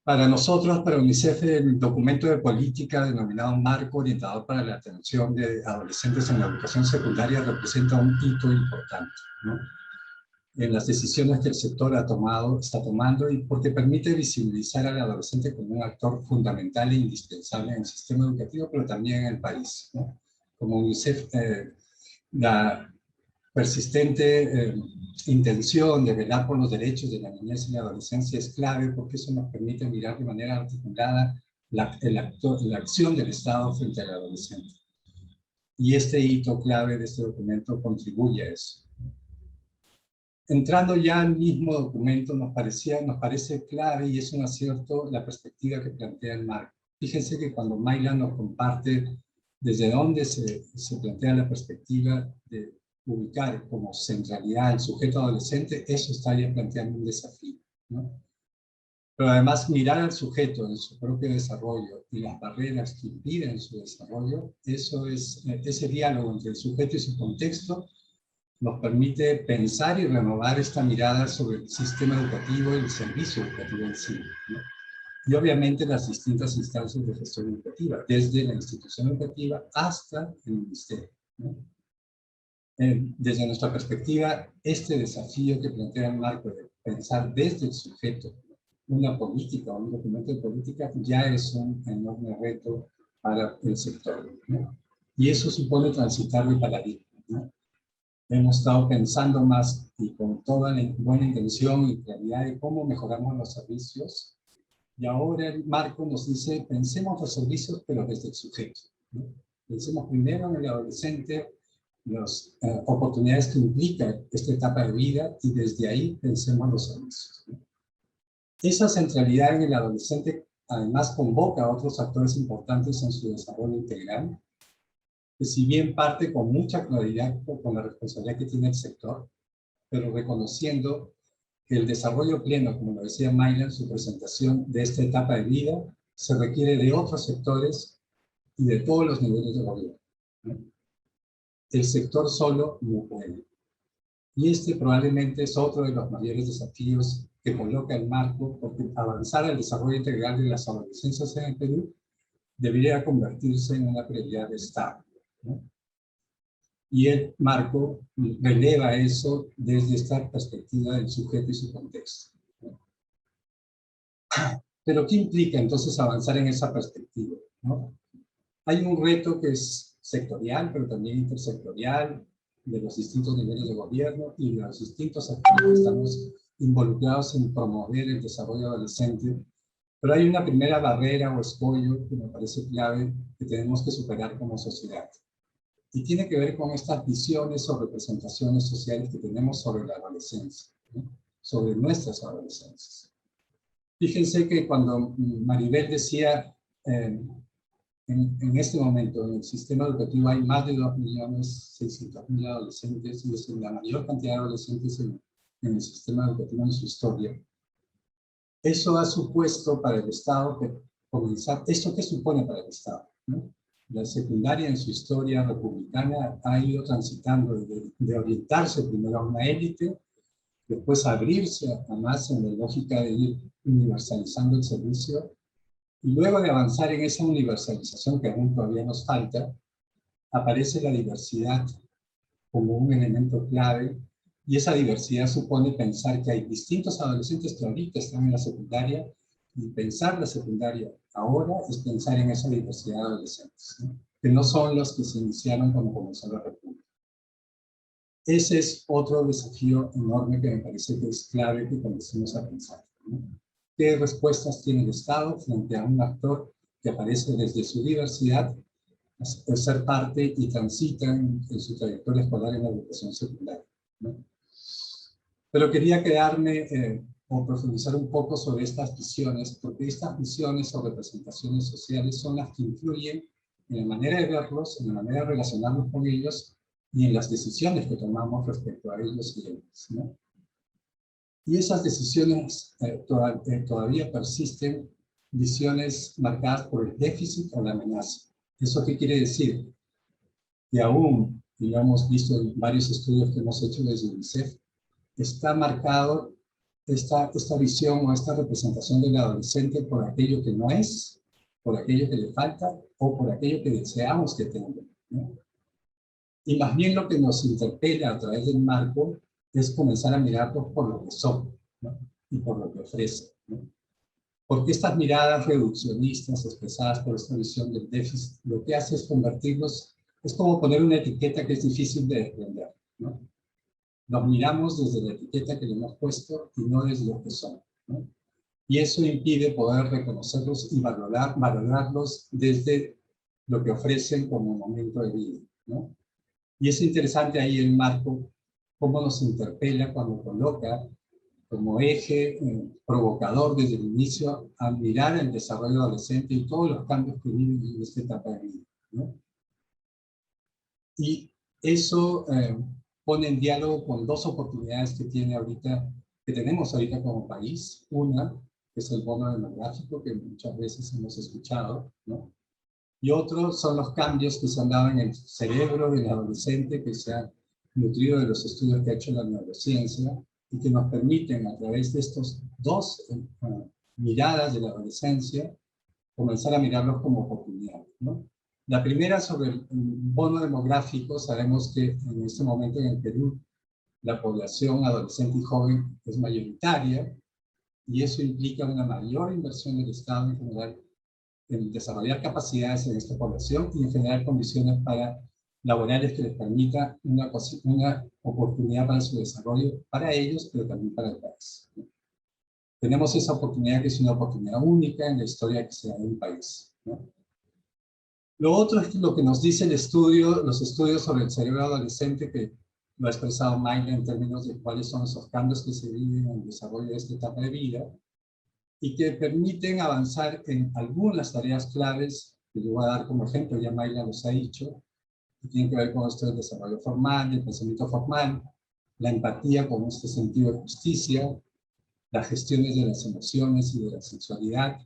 Para nosotros, para UNICEF, el documento de política denominado Marco Orientador para la Atención de Adolescentes en la Educación Secundaria representa un hito importante, ¿no? en las decisiones que el sector está tomando, y porque permite visibilizar al adolescente como un actor fundamental e indispensable en el sistema educativo, pero también en el país, ¿no? Como UNICEF, la persistente intención de velar por los derechos de la niñez y la adolescencia es clave, porque eso nos permite mirar de manera articulada la acción del Estado frente al adolescente. Y este hito clave de este documento contribuye a eso. Entrando ya al mismo documento, nos parece clave y es un acierto la perspectiva que plantea el marco. Fíjense que cuando Mayla nos comparte desde dónde se plantea la perspectiva de ubicar como centralidad el sujeto adolescente, eso está ya planteando un desafío, ¿no? Pero además mirar al sujeto en su propio desarrollo y las barreras que impiden su desarrollo, ese diálogo entre el sujeto y su contexto nos permite pensar y renovar esta mirada sobre el sistema educativo y el servicio educativo en sí, ¿no? Y obviamente las distintas instancias de gestión educativa, desde la institución educativa hasta el ministerio, ¿no? Desde nuestra perspectiva, este desafío que plantea el marco de pensar desde el sujeto una política o un documento de política ya es un enorme reto para el sector, ¿no? Y eso supone transitar de paradigma, ¿no? Hemos estado pensando más y con toda la buena intención y claridad de cómo mejoramos los servicios, y ahora el marco nos dice, pensemos los servicios pero desde el sujeto, ¿no? Pensemos primero en el adolescente, las oportunidades que implica esta etapa de vida, y desde ahí pensemos los servicios, ¿no? Esa centralidad en el adolescente además convoca a otros actores importantes en su desarrollo integral, que si bien parte con mucha claridad con la responsabilidad que tiene el sector, pero reconociendo que el desarrollo pleno, como lo decía Mayla en su presentación, de esta etapa de vida, se requiere de otros sectores y de todos los niveles de gobierno, ¿no? El sector solo no puede. Y este probablemente es otro de los mayores desafíos que coloca el marco, porque avanzar al desarrollo integral de las adolescencias en el Perú debería convertirse en una prioridad de Estado, ¿no? Y el marco releva eso desde esta perspectiva del sujeto y su contexto, ¿no? Pero ¿qué implica entonces avanzar en esa perspectiva, ¿no? Hay un reto que es sectorial, pero también intersectorial, de los distintos niveles de gobierno y de los distintos actores que estamos involucrados en promover el desarrollo adolescente. Pero hay una primera barrera o escollo que me parece clave que tenemos que superar como sociedad. Y tiene que ver con estas visiones o representaciones sociales que tenemos sobre la adolescencia, ¿no? Sobre nuestras adolescencias. Fíjense que cuando Maribel decía, en este momento en el sistema educativo hay más de 2.600.000 adolescentes, y es la mayor cantidad de adolescentes en el sistema educativo en su historia. Eso ha supuesto para el Estado que comenzar, ¿esto qué supone para el Estado, ¿no? La secundaria en su historia republicana ha ido transitando de orientarse primero a una élite, después abrirse a más en la lógica de ir universalizando el servicio, y luego de avanzar en esa universalización que aún todavía nos falta, aparece la diversidad como un elemento clave, y esa diversidad supone pensar que hay distintos adolescentes que ahorita están en la secundaria, y pensar la secundaria ahora es pensar en esa diversidad de adolescentes, ¿no? Que no son los que se iniciaron cuando comenzó la República. Ese es otro desafío enorme que me parece que es clave que comencemos a pensar, ¿no? ¿Qué respuestas tiene el Estado frente a un actor que aparece desde su diversidad, a ser parte y transita en su trayectoria escolar en la educación secundaria, ¿no? Pero quería quedarme o profundizar un poco sobre estas visiones, porque estas visiones o representaciones sociales son las que influyen en la manera de verlos, en la manera de relacionarnos con ellos y en las decisiones que tomamos respecto a ellos y ellas, ¿no? Y esas decisiones todavía persisten, visiones marcadas por el déficit o la amenaza. ¿Eso qué quiere decir? Que aún, y lo hemos visto en varios estudios que hemos hecho desde UNICEF, está marcado esta visión o esta representación del adolescente por aquello que no es, por aquello que le falta o por aquello que deseamos que tenga, ¿no? Y más bien lo que nos interpela a través del marco es comenzar a mirarlos por lo que son, ¿no? Y por lo que ofrecen, ¿no? Porque estas miradas reduccionistas expresadas por esta visión del déficit, lo que hace es convertirlos, es como poner una etiqueta que es difícil de desprender, ¿no? Nos miramos desde la etiqueta que le hemos puesto y no desde lo que son, ¿no? Y eso impide poder reconocerlos y valorarlos desde lo que ofrecen como momento de vida, ¿no? Y es interesante ahí el marco, cómo nos interpela cuando coloca como eje provocador desde el inicio a mirar el desarrollo adolescente y todos los cambios que viven en esta etapa de vida, ¿no? Y eso pone en diálogo con dos oportunidades que tenemos ahorita como país. Una, que es el bono demográfico, que muchas veces hemos escuchado, ¿no? Y otro son los cambios que se han dado en el cerebro del adolescente, que se ha nutrido de los estudios que ha hecho la neurociencia, y que nos permiten, a través de estos dos miradas de la adolescencia, comenzar a mirarlos como oportunidades, ¿no? La primera, sobre el bono demográfico. Sabemos que en este momento en el Perú la población adolescente y joven es mayoritaria, y eso implica una mayor inversión del Estado en general en desarrollar capacidades en esta población y en generar condiciones laborales que les permita una oportunidad para su desarrollo, para ellos, pero también para el país. Tenemos esa oportunidad, que es una oportunidad única en la historia que se da en un país, ¿no? Lo otro es lo que nos dice los estudios sobre el cerebro adolescente, que lo ha expresado Mayla en términos de cuáles son esos cambios que se viven en el desarrollo de esta etapa de vida, y que permiten avanzar en algunas tareas claves, que yo voy a dar como ejemplo, ya Mayla los ha dicho, que tienen que ver con esto del desarrollo formal, del pensamiento formal, la empatía con este sentido de justicia, las gestiones de las emociones y de la sexualidad.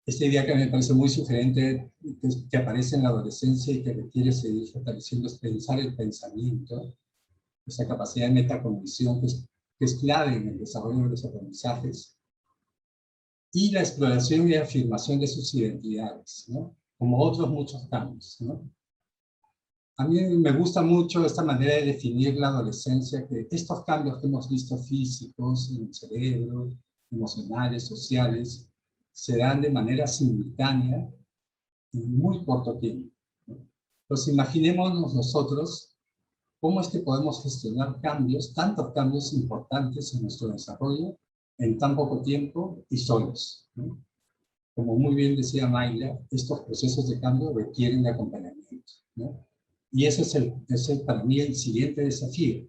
Esta idea que me parece muy sugerente, que aparece en la adolescencia y que requiere seguir fortaleciendo, es pensar el pensamiento, esa capacidad de metacognición que es clave en el desarrollo de los aprendizajes, y la exploración y afirmación de sus identidades, ¿no? Como otros muchos cambios, ¿no? A mí me gusta mucho esta manera de definir la adolescencia, que estos cambios que hemos visto físicos, en el cerebro, emocionales, sociales, se dan de manera simultánea en muy corto tiempo, ¿no? Entonces imaginémonos nosotros cómo es que podemos gestionar cambios, tantos cambios importantes en nuestro desarrollo, en tan poco tiempo y solos, ¿no? Como muy bien decía Mayla, estos procesos de cambio requieren de acompañamiento, ¿no? Y ese es para mí el siguiente desafío.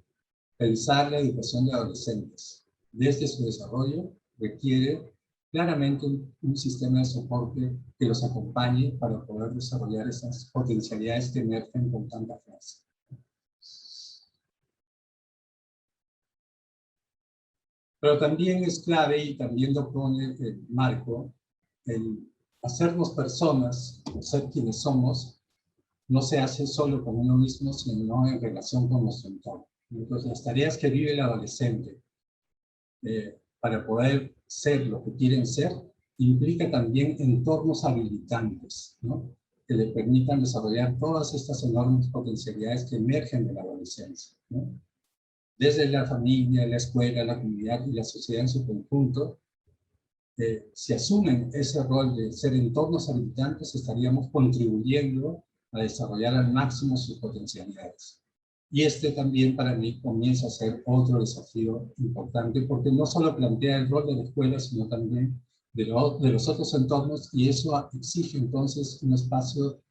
Pensar la educación de adolescentes desde su desarrollo requiere claramente un sistema de soporte que los acompañe para poder desarrollar esas potencialidades que emergen con tanta fuerza. Pero también es clave, y también lo pone el marco, el hacernos personas, ser quienes somos, no se hace solo con uno mismo, sino en relación con nuestro entorno. Entonces, las tareas que vive el adolescente para poder ser lo que quieren ser, implica también entornos habilitantes, ¿no? Que le permitan desarrollar todas estas enormes potencialidades que emergen de la adolescencia, ¿no? Desde la familia, la escuela, la comunidad y la sociedad en su conjunto, si asumen ese rol de ser entornos habilitantes, estaríamos contribuyendo a desarrollar al máximo sus potencialidades. Y este también para mí comienza a ser otro desafío importante, porque no solo plantea el rol de la escuela, sino también de los otros entornos, y eso exige entonces un espacio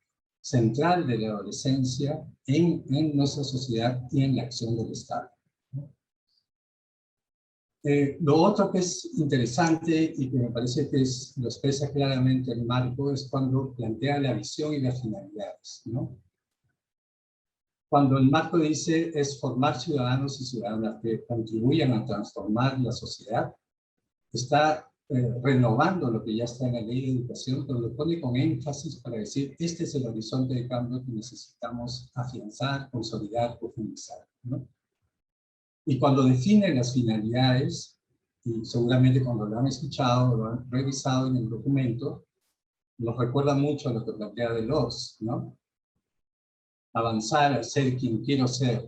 central de la adolescencia en nuestra sociedad y en la acción del Estado. Lo otro que es interesante y que me parece que lo expresa claramente el marco es cuando plantea la visión y las finalidades, ¿no? Cuando el marco dice es formar ciudadanos y ciudadanas que contribuyan a transformar la sociedad, está renovando lo que ya está en la ley de educación, pero lo pone con énfasis para decir este es el horizonte de cambio que necesitamos afianzar, consolidar, profundizar, ¿no? Y cuando define las finalidades, y seguramente cuando lo han escuchado, lo han revisado en el documento, nos recuerda mucho a lo que plantea Delors, ¿no? Avanzar a ser quien quiero ser,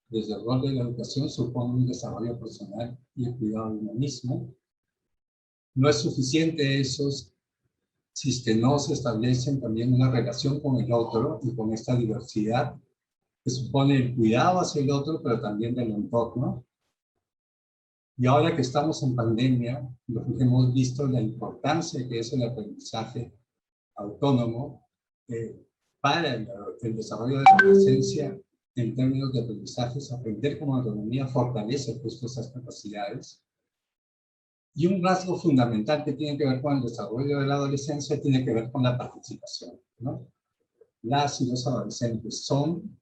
desde el rol de la educación supone un desarrollo personal y el cuidado de uno mismo. No es suficiente eso si es que no se establecen también una relación con el otro y con esta diversidad que supone el cuidado hacia el otro, pero también del entorno. Y ahora que estamos en pandemia, lo que hemos visto la importancia que es el aprendizaje autónomo para el desarrollo de la adolescencia en términos de aprendizajes, aprender como autonomía fortalece justo esas capacidades. Y un rasgo fundamental que tiene que ver con el desarrollo de la adolescencia tiene que ver con la participación, ¿no? Las y los adolescentes son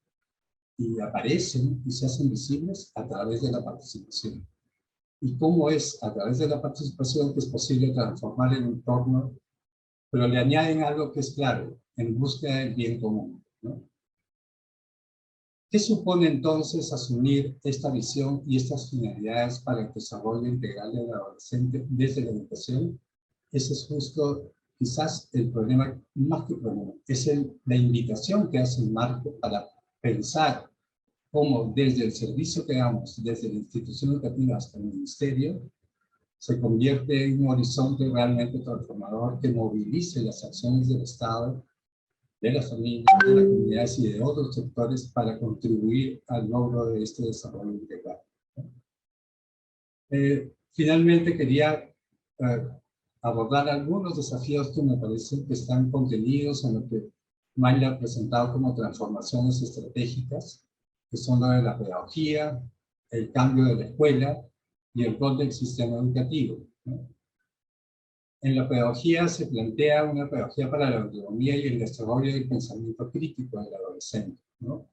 y aparecen y se hacen visibles a través de la participación. ¿Y cómo es a través de la participación que es posible transformar el entorno? Pero le añaden algo que es claro, en búsqueda del bien común, ¿no? ¿Qué supone entonces asumir esta visión y estas finalidades para el desarrollo integral del adolescente desde la educación? Ese es justo, quizás, el problema, más que problema, es la invitación que hace el marco para pensar cómo desde el servicio que damos, desde la institución educativa hasta el ministerio, se convierte en un horizonte realmente transformador que movilice las acciones del Estado, de las familias, de las comunidades y de otros sectores para contribuir al logro de este desarrollo integral. Finalmente quería abordar algunos desafíos que me parecen que están contenidos en lo que Mayla ha presentado como transformaciones estratégicas, que son lo de la pedagogía, el cambio de la escuela y el rol del sistema educativo, ¿no? En la pedagogía se plantea una pedagogía para la autonomía y el desarrollo del pensamiento crítico del adolescente, ¿no?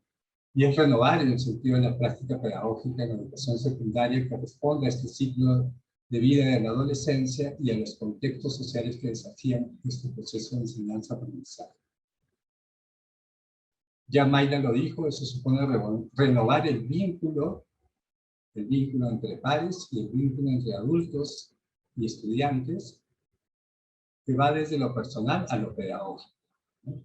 Y es renovar el sentido de la práctica pedagógica en la educación secundaria que responda a este ciclo de vida de la adolescencia y a los contextos sociales que desafían este proceso de enseñanza-aprendizaje. Ya Mayla lo dijo, eso supone renovar el vínculo entre pares y el vínculo entre adultos y estudiantes, que va desde lo personal a lo pedagógico, ¿no?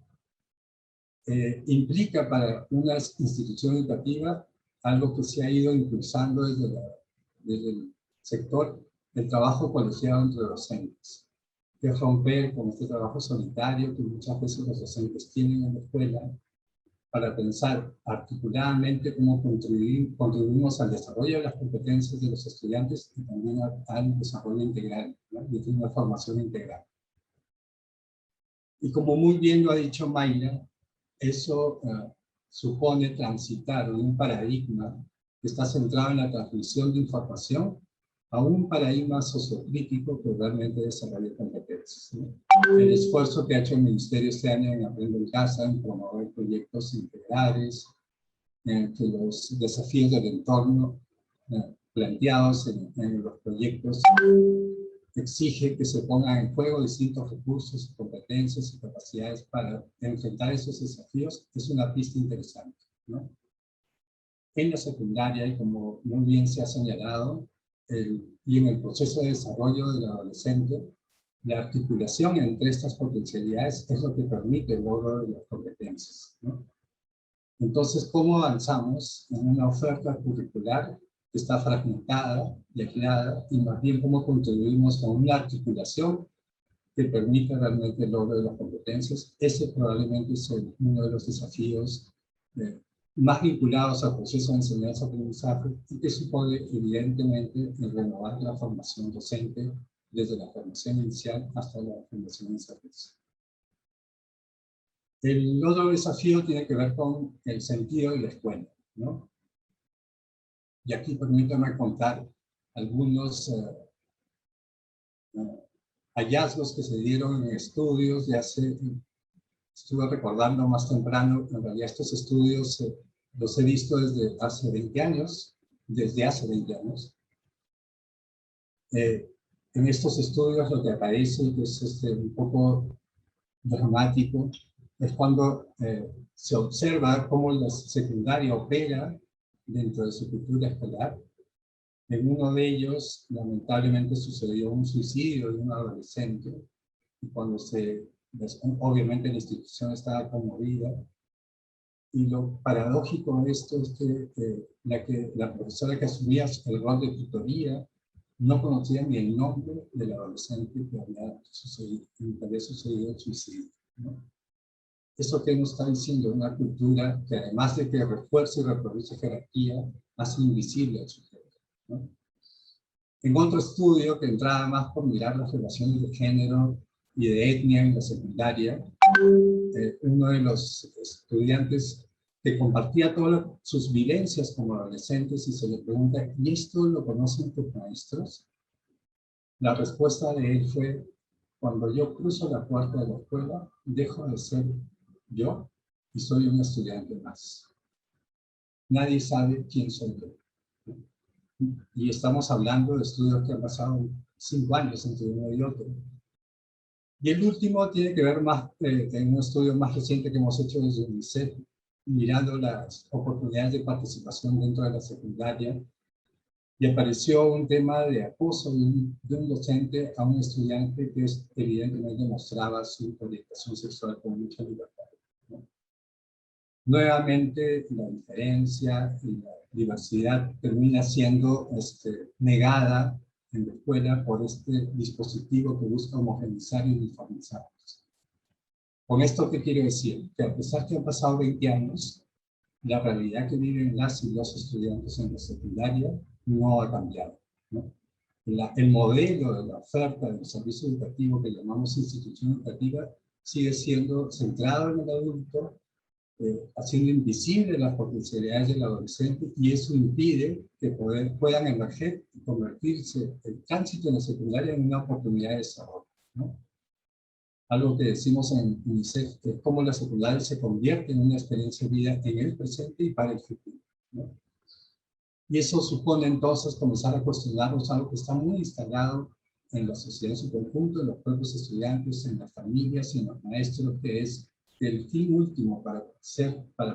Implica para una institución educativa algo que se ha ido impulsando desde el sector del trabajo colegiado entre docentes, que es romper con este trabajo solitario que muchas veces los docentes tienen en la escuela, para pensar articuladamente cómo contribuimos al desarrollo de las competencias de los estudiantes y también al desarrollo integral, ¿no? De una formación integral. Y como muy bien lo ha dicho Mayla, eso supone transitar de un paradigma que está centrado en la transmisión de información a un paradigma sociocrítico que realmente desarrolla competencias, ¿no? El esfuerzo que ha hecho el Ministerio este año en Aprendo en Casa, en promover proyectos integrales, que los desafíos del entorno planteados en los proyectos exige que se pongan en juego distintos recursos, competencias y capacidades para enfrentar esos desafíos, es una pista interesante, ¿no? En la secundaria, y como muy bien se ha señalado, y en el proceso de desarrollo del adolescente, la articulación entre estas potencialidades es lo que permite el logro de las competencias, ¿no? Entonces, ¿cómo avanzamos en una oferta curricular que está fragmentada y aislada, y más bien cómo contribuimos a una articulación que permita realmente el logro de las competencias? Ese probablemente es uno de los desafíos más vinculados al proceso de enseñanza-aprendizaje y que supone evidentemente el renovar la formación docente desde la formación inicial hasta la formación en servicio. El otro desafío tiene que ver con el sentido de la escuela, ¿no? Y aquí permítanme contar algunos hallazgos que se dieron en estudios. Estuve recordando más temprano, en realidad estos estudios los he visto desde hace 20 años. En estos estudios lo que aparece, que es un poco dramático, es cuando se observa cómo la secundaria opera dentro de su cultura escolar. En uno de ellos, lamentablemente, sucedió un suicidio de un adolescente, y cuando obviamente la institución estaba conmovida, Y lo paradójico de esto es que la profesora que asumía el rol de tutoría no conocía ni el nombre del adolescente que había sucedido el suicidio, ¿no? ¿Eso qué nos está diciendo? Una cultura que además de que refuerza y reproduce jerarquía, hace invisible al sujeto, ¿no? En otro estudio que entraba más por mirar las relaciones de género y de etnia en la secundaria, uno de los estudiantes que compartía todas sus vivencias como adolescentes y se le pregunta, ¿y esto lo conocen tus maestros? La respuesta de él fue, cuando yo cruzo la puerta de la escuela, dejo de ser yo y soy un estudiante más. Nadie sabe quién soy yo. Y estamos hablando de estudios que han pasado 5 años entre uno y otro. Y el último tiene que ver más, en un estudio más reciente que hemos hecho desde UNICEF, mirando las oportunidades de participación dentro de la secundaria, y apareció un tema de acoso de un docente a un estudiante que evidentemente mostraba su orientación sexual con mucha libertad, ¿no? Nuevamente, la diferencia y la diversidad termina siendo negada en la escuela por este dispositivo que busca homogeneizar y uniformizarnos. ¿Con esto qué quiero decir? Que a pesar que han pasado 20 años, la realidad que viven las y los estudiantes en la secundaria no ha cambiado, ¿no? El modelo de la oferta del servicio educativo que llamamos institución educativa sigue siendo centrado en el adulto, haciendo invisible las potencialidades del adolescente, y eso impide que puedan emerger y convertirse el tránsito en la secundaria en una oportunidad de desarrollo, ¿no? Algo que decimos en UNICEF, que es cómo la secundaria se convierte en una experiencia de vida en el presente y para el futuro, ¿no? Y eso supone entonces comenzar a cuestionarnos algo que está muy instalado en la sociedad en su conjunto, en los propios estudiantes, en las familias y en los maestros, que es que el fin último para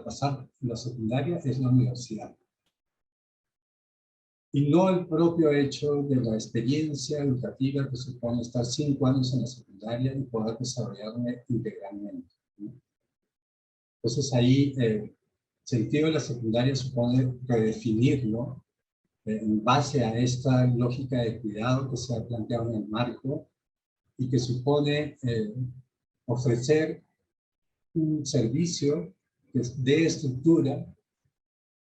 pasar la secundaria es la universidad. Y no el propio hecho de la experiencia educativa que supone estar 5 años en la secundaria y poder desarrollarme integralmente, ¿no? Entonces ahí el sentido de la secundaria supone redefinirlo en base a esta lógica de cuidado que se ha planteado en el marco y que supone ofrecer un servicio que dé estructura,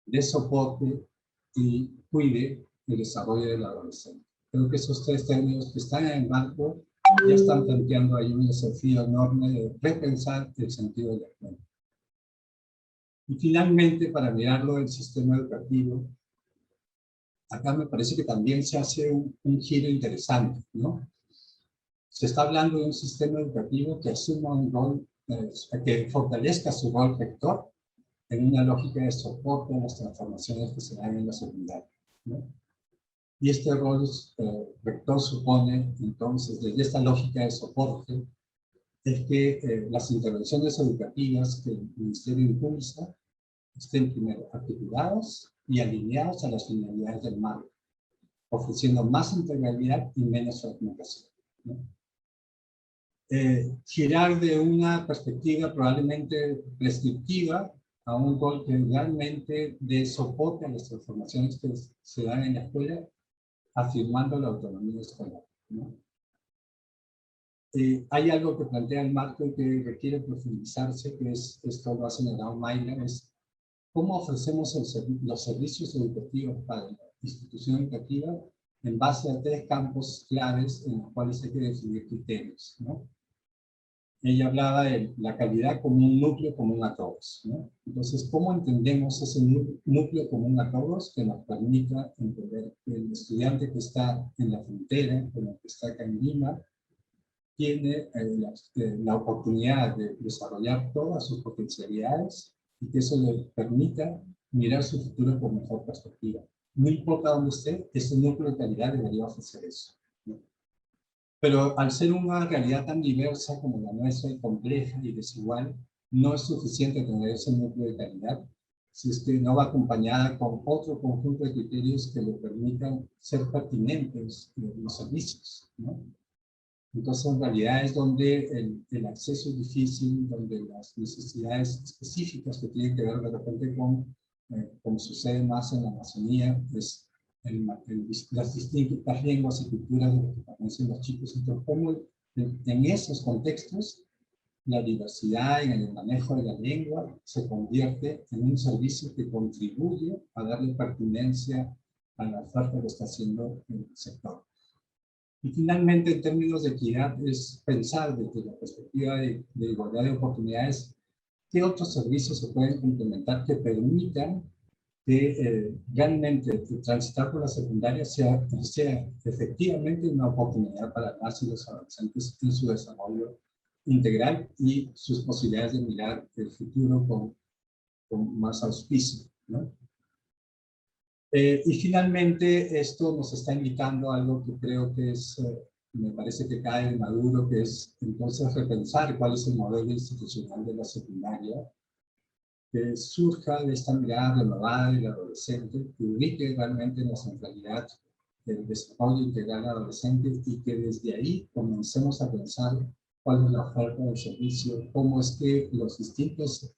de soporte y cuide el desarrollo del adolescente. Creo que esos 3 términos que están en el marco ya están planteando ahí un desafío enorme de repensar el sentido de la escuela. Y finalmente, para mirarlo del sistema educativo, acá me parece que también se hace un giro interesante, ¿no? Se está hablando de un sistema educativo que asuma un rol, que fortalezca su rol rector en una lógica de soporte a las transformaciones que se dan en la secundaria, ¿no? Y este rol rector supone, entonces, desde esta lógica de soporte, es que las intervenciones educativas que el Ministerio impulsa estén primero articuladas y alineadas a las finalidades del marco, ofreciendo más integralidad y menos fragmentación, ¿no? Girar de una perspectiva probablemente prescriptiva a un rol que realmente dé soporte a las transformaciones que se dan en la escuela, afirmando la autonomía escolar, ¿no? Hay algo que plantea el marco y que requiere profundizarse, que es, esto lo ha señalado Mayla, es cómo ofrecemos los servicios educativos para la institución educativa en base a 3 campos claves en los cuales hay que definir criterios, ¿no? Ella hablaba de la calidad como un núcleo común a todos, ¿no? Entonces, ¿cómo entendemos ese núcleo común a todos que nos permita entender que el estudiante que está en la frontera, como el que está acá en Lima, tiene la oportunidad de desarrollar todas sus potencialidades y que eso le permita mirar su futuro con mejor perspectiva? No importa dónde esté, ese núcleo de calidad debería ofrecer eso, ¿no? Pero al ser una realidad tan diversa como la nuestra, y compleja y desigual, no es suficiente tener ese núcleo de calidad si es que no va acompañada con otro conjunto de criterios que le permitan ser pertinentes en los servicios, ¿no? Entonces, en realidad es donde el acceso es difícil, donde las necesidades específicas que tienen que ver de repente con, como sucede más en la Amazonía, es las distintas lenguas y culturas de las que pertenecen los chicos. Entonces, cómo en esos contextos la diversidad en el manejo de la lengua se convierte en un servicio que contribuye a darle pertinencia a la oferta que está haciendo el sector. Y finalmente, en términos de equidad, es pensar desde la perspectiva de igualdad de oportunidades, qué otros servicios se pueden implementar que permitan que realmente transitar por la secundaria sea efectivamente una oportunidad para las y los adolescentes en su desarrollo integral y sus posibilidades de mirar el futuro con más auspicio, ¿no? Y finalmente, esto nos está indicando algo que creo que es, me parece que cae de maduro, que es entonces repensar cuál es el modelo institucional de la secundaria, que surja de esta mirada renovada del adolescente, que ubique realmente en la centralidad del desarrollo integral adolescente y que desde ahí comencemos a pensar cuál es la oferta del servicio, cómo es que los distintos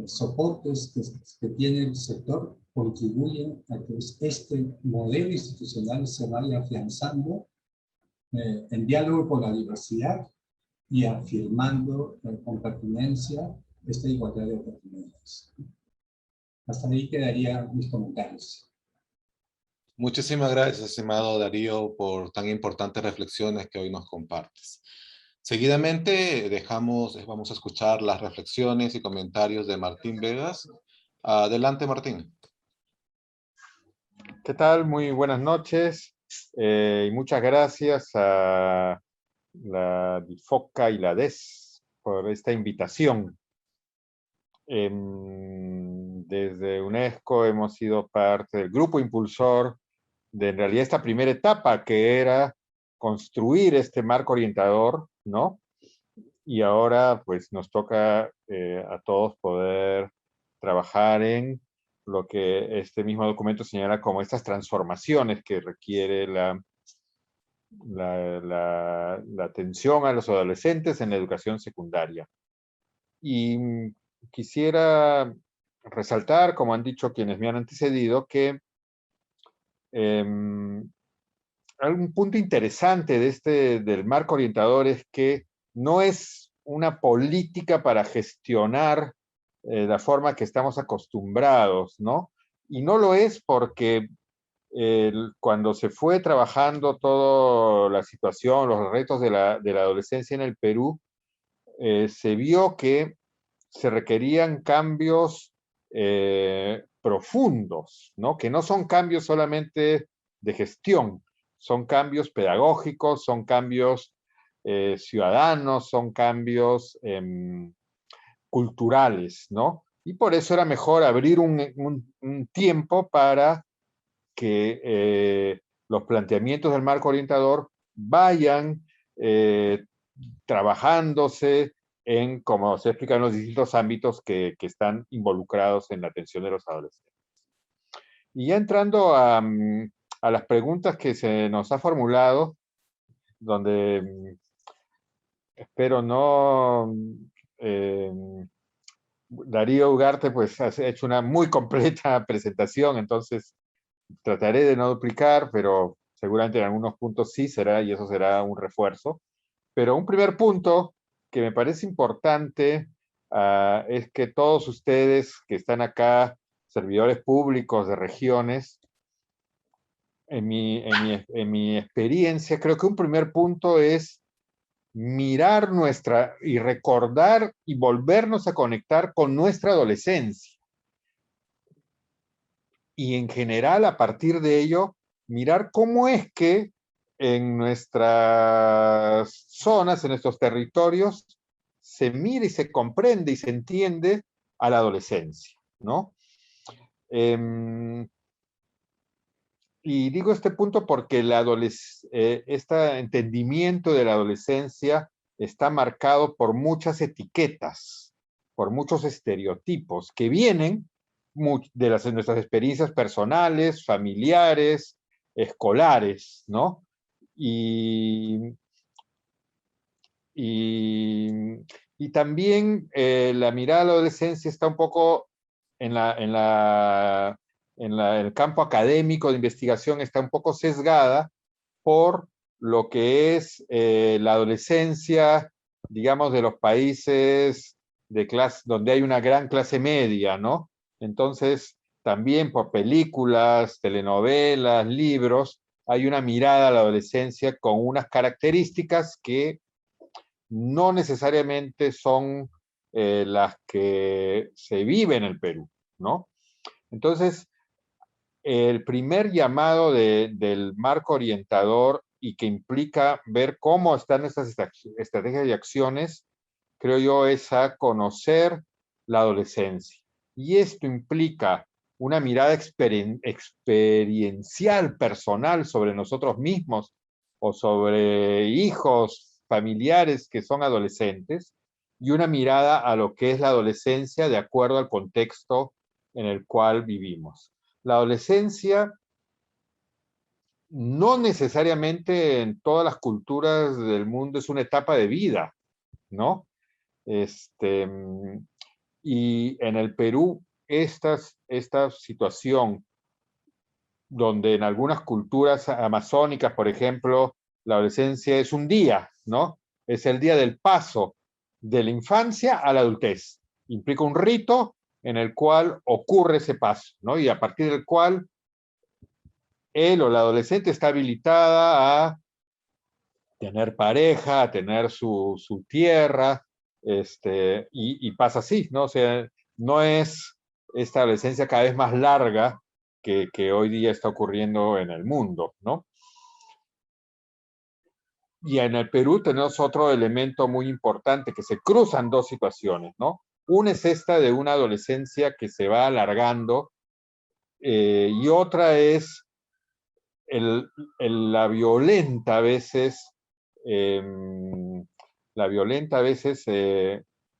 soportes que tiene el sector contribuyen a que este modelo institucional se vaya afianzando en diálogo con la diversidad y afirmando con pertinencia esta igualdad de oportunidades. Hasta ahí quedarían mis comentarios. Muchísimas gracias, estimado Darío, por tan importantes reflexiones que hoy nos compartes. Seguidamente vamos a escuchar las reflexiones y comentarios de Martín Vegas. Adelante, Martín. ¿Qué tal? Muy buenas noches y muchas gracias a la DIFOCA y la DES por esta invitación. Desde UNESCO hemos sido parte del grupo impulsor de en realidad esta primera etapa que era construir este marco orientador, ¿no? Y ahora pues nos toca a todos poder trabajar en lo que este mismo documento señala como estas transformaciones que requiere la atención a los adolescentes en la educación secundaria. Y quisiera resaltar, como han dicho quienes me han antecedido, que un punto interesante del marco orientador es que no es una política para gestionar la forma que estamos acostumbrados, ¿no? Y no lo es porque cuando se fue trabajando toda la situación, los retos de la adolescencia en el Perú, se vio que se requerían cambios profundos, ¿no? Que no son cambios solamente de gestión, son cambios pedagógicos, son cambios ciudadanos, son cambios culturales, ¿no? Y por eso era mejor abrir un tiempo para que los planteamientos del marco orientador vayan trabajándose en, como se explica, en los distintos ámbitos que están involucrados en la atención de los adolescentes. Y ya entrando a las preguntas que se nos ha formulado, donde espero no... Darío Ugarte pues ha hecho una muy completa presentación, entonces trataré de no duplicar, pero seguramente en algunos puntos sí será, y eso será un refuerzo. Pero un primer punto que me parece importante es que todos ustedes que están acá, servidores públicos de regiones, en mi experiencia, creo que un primer punto es mirar y recordar y volvernos a conectar con nuestra adolescencia. Y en general, a partir de ello, mirar cómo es que en nuestras zonas, en nuestros territorios, se mira y se comprende y se entiende a la adolescencia, ¿no? Y digo este punto porque este entendimiento de la adolescencia está marcado por muchas etiquetas, por muchos estereotipos que vienen de nuestras experiencias personales, familiares, escolares, ¿no? Y y también la mirada a la adolescencia está un poco en el campo académico de investigación, está un poco sesgada por lo que es la adolescencia, digamos, de los países donde hay una gran clase media, ¿no? Entonces, también por películas, telenovelas, libros, hay una mirada a la adolescencia con unas características que no necesariamente son las que se viven en el Perú, ¿no? Entonces, el primer llamado del marco orientador y que implica ver cómo están estas estrategias y acciones, creo yo, es a conocer la adolescencia. Y esto implica una mirada experiencial, personal sobre nosotros mismos o sobre hijos, familiares que son adolescentes, y una mirada a lo que es la adolescencia de acuerdo al contexto en el cual vivimos. La adolescencia no necesariamente en todas las culturas del mundo es una etapa de vida, ¿no? Y en el Perú, esta situación, donde en algunas culturas amazónicas, por ejemplo, la adolescencia es un día, ¿no? Es el día del paso de la infancia a la adultez. Implica un rito en el cual ocurre ese paso, ¿no? Y a partir del cual él o la adolescente está habilitada a tener pareja, a tener su tierra, y pasa así, ¿no? O sea, no es esta adolescencia cada vez más larga que hoy día está ocurriendo en el mundo, ¿no? Y en el Perú tenemos otro elemento muy importante, que se cruzan dos situaciones, ¿no? Una es esta de una adolescencia que se va alargando, y otra es la violenta a veces,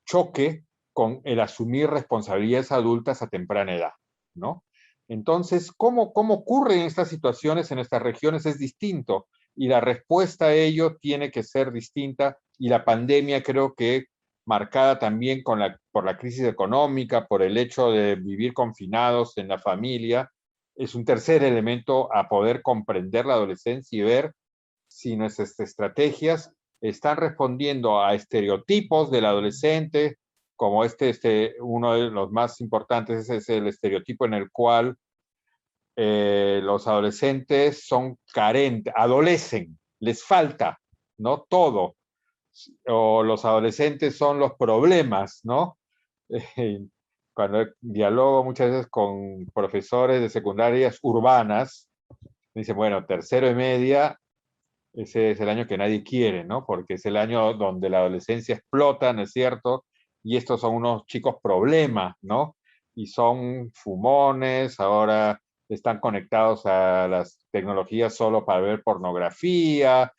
choque con el asumir responsabilidades adultas a temprana edad, ¿no? Entonces, ¿cómo ocurren estas situaciones en estas regiones? Es distinto, y la respuesta a ello tiene que ser distinta, y la pandemia creo que marcada también por la crisis económica, por el hecho de vivir confinados en la familia, es un tercer elemento a poder comprender la adolescencia y ver si nuestras estrategias están respondiendo a estereotipos del adolescente, como uno de los más importantes es el estereotipo en el cual los adolescentes son carentes, adolecen, les falta, ¿no? Todo. O los adolescentes son los problemas, ¿no? Cuando dialogo muchas veces con profesores de secundarias urbanas, me dicen, bueno, tercero y media, ese es el año que nadie quiere, ¿no? Porque es el año donde la adolescencia explota, ¿no es cierto? Y estos son unos chicos problemas, ¿no? Y son fumones, ahora están conectados a las tecnologías solo para ver pornografía,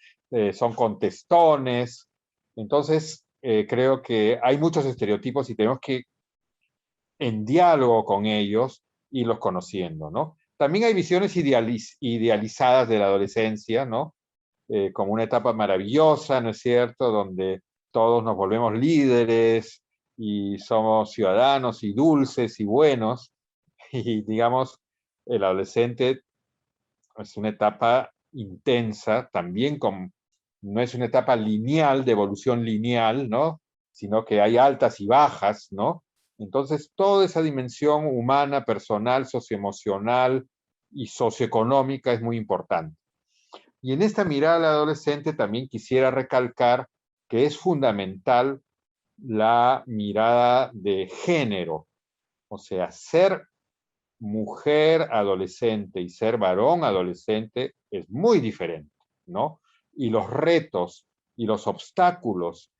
son contestones. Entonces, creo que hay muchos estereotipos y tenemos que, en diálogo con ellos, irlos conociendo, ¿no? También hay visiones idealizadas de la adolescencia, ¿no? Como una etapa maravillosa, ¿no es cierto?, donde todos nos volvemos líderes y somos ciudadanos y dulces y buenos, y digamos, el adolescente es una etapa intensa, también no es una etapa lineal, de evolución lineal, ¿no?, sino que hay altas y bajas, ¿no? Entonces, toda esa dimensión humana, personal, socioemocional y socioeconómica es muy importante. Y en esta mirada al adolescente también quisiera recalcar que es fundamental la mirada de género. O sea, ser mujer adolescente y ser varón adolescente es muy diferente, ¿no? Y los retos y los obstáculos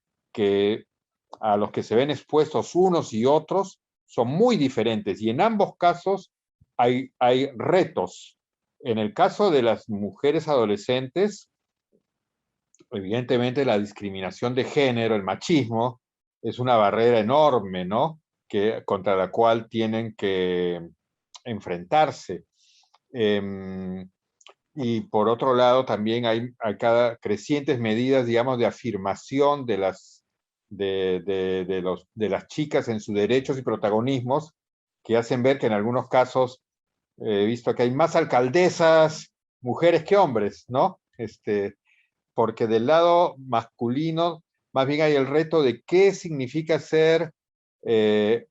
a los que se ven expuestos unos y otros son muy diferentes. Y en ambos casos hay retos. En el caso de las mujeres adolescentes, evidentemente la discriminación de género, el machismo, es una barrera enorme, ¿no?, contra la cual tienen que enfrentarse. Y por otro lado, también hay cada crecientes medidas, digamos, de afirmación de las chicas en sus derechos y protagonismos, que hacen ver que en algunos casos he visto que hay más alcaldesas mujeres que hombres, ¿no? Porque del lado masculino, más bien hay el reto de qué significa ser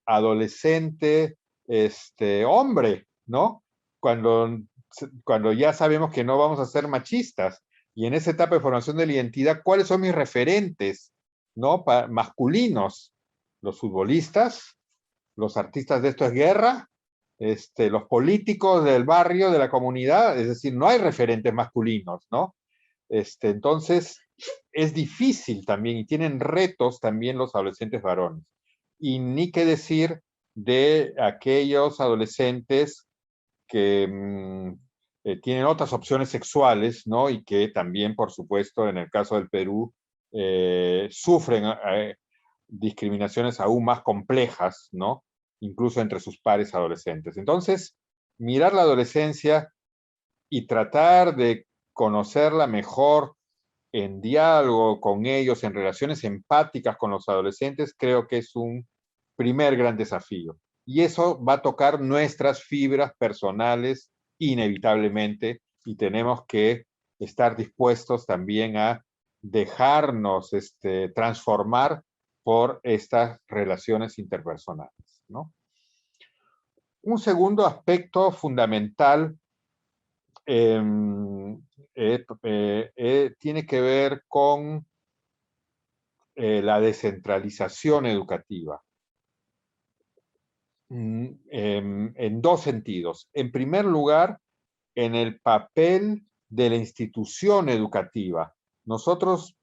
adolescente, hombre, ¿no? Cuando ya sabemos que no vamos a ser machistas. Y en esa etapa de formación de la identidad, ¿cuáles son mis referentes, ¿no? Masculinos? Los futbolistas, los artistas de Esto es Guerra, los políticos del barrio, de la comunidad, es decir, no hay referentes masculinos, ¿no? Entonces, es difícil también y tienen retos también los adolescentes varones. Y ni qué decir de aquellos adolescentes que tienen otras opciones sexuales, ¿no? Y que también, por supuesto, en el caso del Perú, sufren discriminaciones aún más complejas, ¿no? Incluso entre sus pares adolescentes. Entonces, mirar la adolescencia y tratar de conocerla mejor en diálogo con ellos, en relaciones empáticas con los adolescentes, creo que es un primer gran desafío. Y eso va a tocar nuestras fibras personales inevitablemente, y tenemos que estar dispuestos también a dejarnos transformar por estas relaciones interpersonales, ¿no? Un segundo aspecto fundamental tiene que ver con la descentralización educativa. En dos sentidos. En primer lugar, en el papel de la institución educativa. Nosotros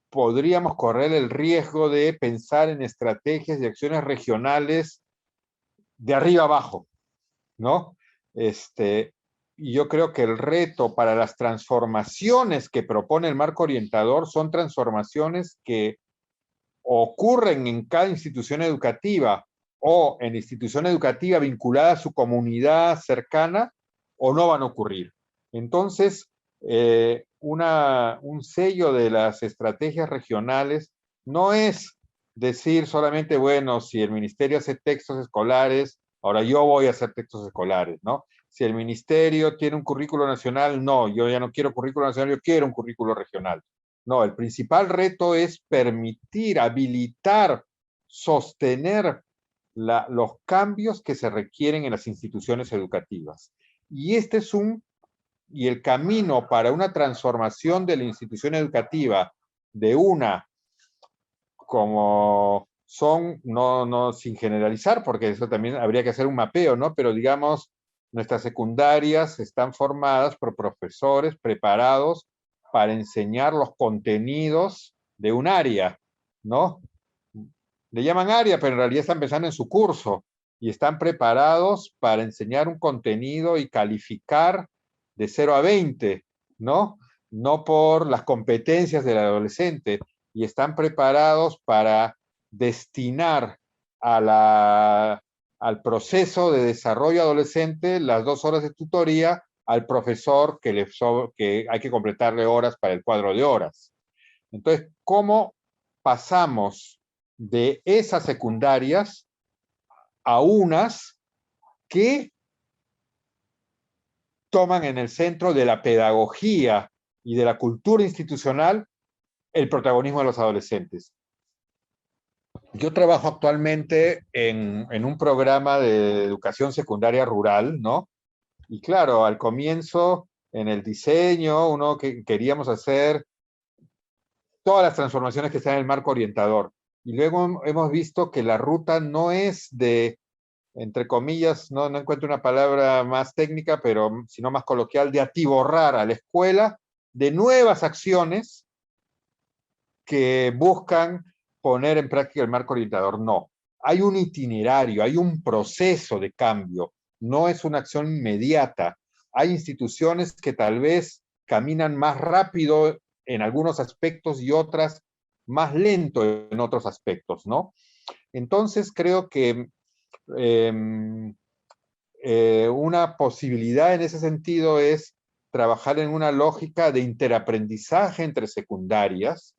podríamos correr el riesgo de pensar en estrategias y acciones regionales de arriba abajo, ¿no? Y yo creo que el reto para las transformaciones que propone el marco orientador son transformaciones que ocurren en cada institución educativa o en institución educativa vinculada a su comunidad cercana, o no van a ocurrir. Entonces, un sello de las estrategias regionales no es decir solamente, bueno, si el ministerio hace textos escolares, ahora yo voy a hacer textos escolares, ¿no? Si el ministerio tiene un currículo nacional, no, yo ya no quiero currículo nacional, yo quiero un currículo regional. No, el principal reto es permitir, habilitar, sostener los cambios que se requieren en las instituciones educativas. Y el camino para una transformación de la institución educativa de una como son, no sin generalizar, porque eso también habría que hacer un mapeo, ¿no? Pero digamos, nuestras secundarias están formadas por profesores preparados para enseñar los contenidos de un área, ¿no? Le llaman área, pero en realidad están pensando en su curso y están preparados para enseñar un contenido y calificar de 0 a 20, ¿no? No por las competencias del adolescente, y están preparados para destinar al proceso de desarrollo adolescente las 2 horas de tutoría al profesor que hay que completarle horas para el cuadro de horas. Entonces, ¿cómo pasamos de esas secundarias a unas que toman en el centro de la pedagogía y de la cultura institucional el protagonismo de los adolescentes? Yo trabajo actualmente en un programa de educación secundaria rural, ¿no? Y claro, al comienzo, en el diseño, queríamos hacer todas las transformaciones que están en el marco orientador. Y luego hemos visto que la ruta no es de, entre comillas, no encuentro una palabra más técnica, pero sino más coloquial, de atiborrar a la escuela de nuevas acciones que buscan poner en práctica el marco orientador. No, hay un itinerario, hay un proceso de cambio, no es una acción inmediata. Hay instituciones que tal vez caminan más rápido en algunos aspectos y otras más lento en otros aspectos, ¿no? Entonces creo que una posibilidad en ese sentido es trabajar en una lógica de interaprendizaje entre secundarias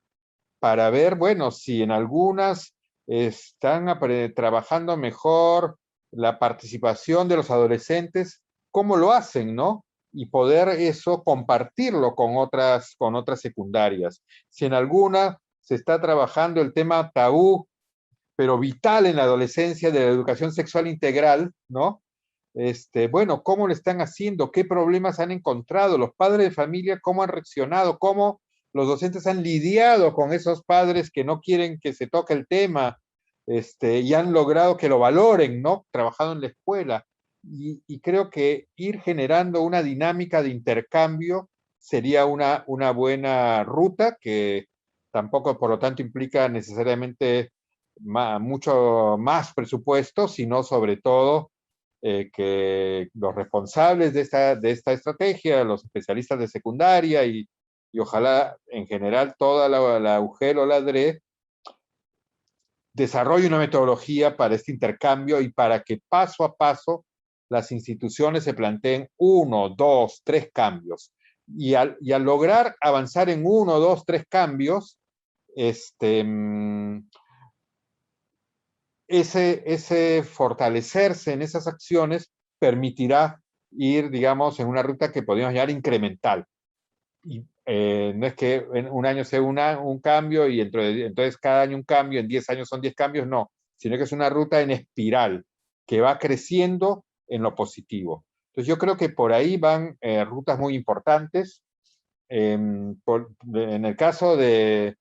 para ver, bueno, si en algunas están trabajando mejor la participación de los adolescentes, cómo lo hacen, ¿no? Y poder eso compartirlo con otras secundarias. Si en alguna se está trabajando el tema tabú, pero vital en la adolescencia, de la educación sexual integral, ¿no? Bueno, ¿cómo lo están haciendo? ¿Qué problemas han encontrado? Los padres de familia, ¿cómo han reaccionado? ¿Cómo los docentes han lidiado con esos padres que no quieren que se toque el tema y han logrado que lo valoren, ¿no? Trabajado en la escuela. Y creo que ir generando una dinámica de intercambio sería una buena ruta que tampoco, por lo tanto, implica necesariamente mucho más presupuesto, sino sobre todo que los responsables de esta estrategia, los especialistas de secundaria y ojalá en general toda la UGEL o la DRE desarrolle una metodología para este intercambio y para que paso a paso las instituciones se planteen 1, 2, 3 cambios. Y al lograr avanzar en 1, 2, 3 cambios, ese fortalecerse en esas acciones permitirá ir, digamos, en una ruta que podríamos llamar incremental. Y no es que en un año sea un cambio y entonces cada año un cambio, en 10 años son 10 cambios, no, sino que es una ruta en espiral que va creciendo en lo positivo. Entonces yo creo que por ahí van rutas muy importantes. En el caso del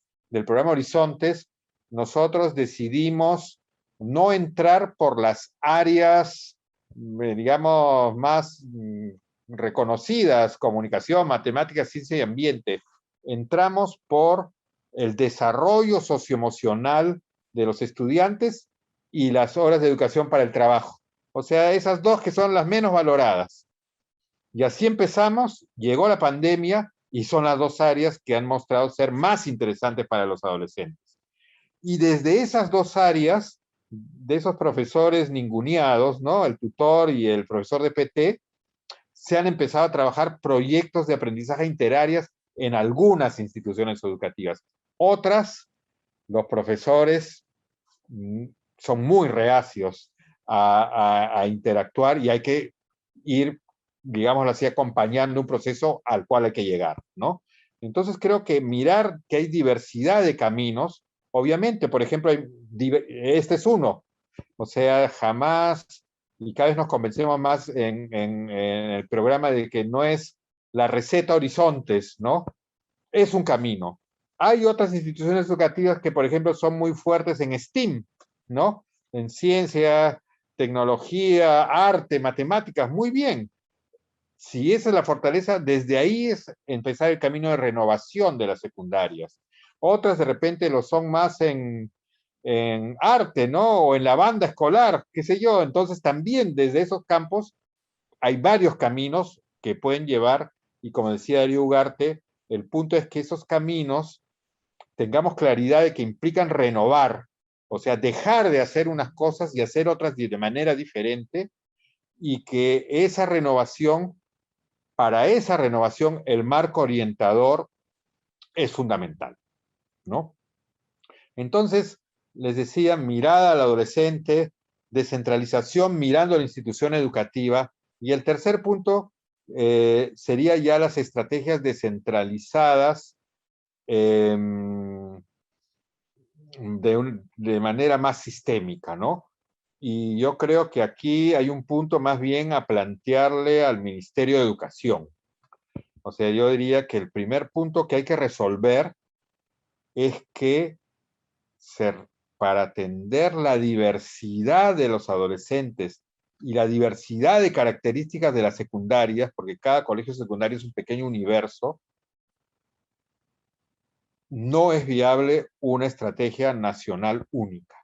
programa Horizontes, nosotros decidimos no entrar por las áreas, digamos, más reconocidas, comunicación, matemáticas, ciencia y ambiente. Entramos por el desarrollo socioemocional de los estudiantes y las horas de educación para el trabajo. O sea, esas dos que son las menos valoradas. Y así empezamos, llegó la pandemia y son las dos áreas que han mostrado ser más interesantes para los adolescentes. Y desde esas dos áreas, de esos profesores ninguneados, ¿no? El tutor y el profesor de PT, se han empezado a trabajar proyectos de aprendizaje interáreas en algunas instituciones educativas. Otras, los profesores son muy reacios a interactuar y hay que ir, digámoslo así, acompañando un proceso al cual hay que llegar, ¿no? Entonces creo que mirar que hay diversidad de caminos, obviamente, por ejemplo, este es uno, o sea, jamás, y cada vez nos convencemos más en el programa de que no es la receta Horizontes, ¿no? Es un camino. Hay otras instituciones educativas que, por ejemplo, son muy fuertes en STEAM, ¿no? En ciencia, tecnología, arte, matemáticas, muy bien. Si esa es la fortaleza, desde ahí es empezar el camino de renovación de las secundarias. Otras de repente lo son más en arte, ¿no? O en la banda escolar, qué sé yo. Entonces también desde esos campos hay varios caminos que pueden llevar, y como decía Darío Ugarte, el punto es que esos caminos tengamos claridad de que implican renovar, o sea, dejar de hacer unas cosas y hacer otras de manera diferente, y que esa renovación, para esa renovación, el marco orientador es fundamental, ¿no? Entonces, les decía, mirada al adolescente, descentralización mirando a la institución educativa, y el tercer punto sería ya las estrategias descentralizadas de manera más sistémica, ¿no? Y yo creo que aquí hay un punto más bien a plantearle al Ministerio de Educación. O sea, yo diría que el primer punto que hay que resolver es que para atender la diversidad de los adolescentes y la diversidad de características de las secundarias, porque cada colegio secundario es un pequeño universo, no es viable una estrategia nacional única.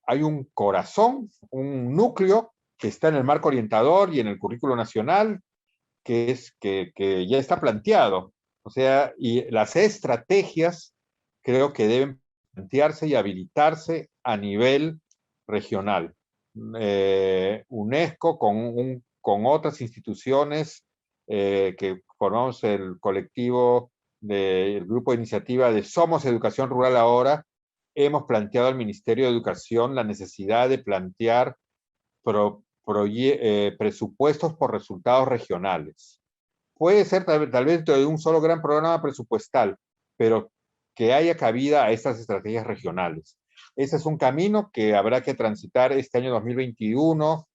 Hay un corazón, un núcleo que está en el marco orientador y en el currículo nacional, que ya está planteado. O sea, y las estrategias creo que deben plantearse y habilitarse a nivel regional. UNESCO con otras instituciones que formamos el colectivo del grupo de iniciativa de Somos Educación Rural Ahora, hemos planteado al Ministerio de Educación la necesidad de plantear presupuestos por resultados regionales. Puede ser tal vez dentro de un solo gran programa presupuestal, pero que haya cabida a estas estrategias regionales. Ese es un camino que habrá que transitar este año 2021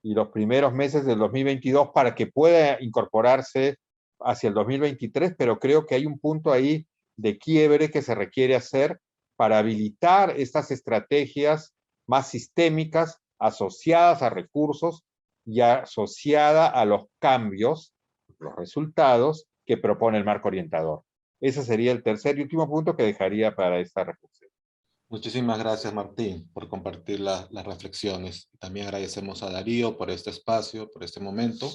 y los primeros meses del 2022 para que pueda incorporarse hacia el 2023, pero creo que hay un punto ahí de quiebre que se requiere hacer para habilitar estas estrategias más sistémicas asociadas a recursos y asociada a los cambios, los resultados que propone el marco orientador. Ese sería el tercer y último punto que dejaría para esta reflexión. Muchísimas gracias, Martín, por compartir las reflexiones. También agradecemos a Darío por este espacio, por este momento.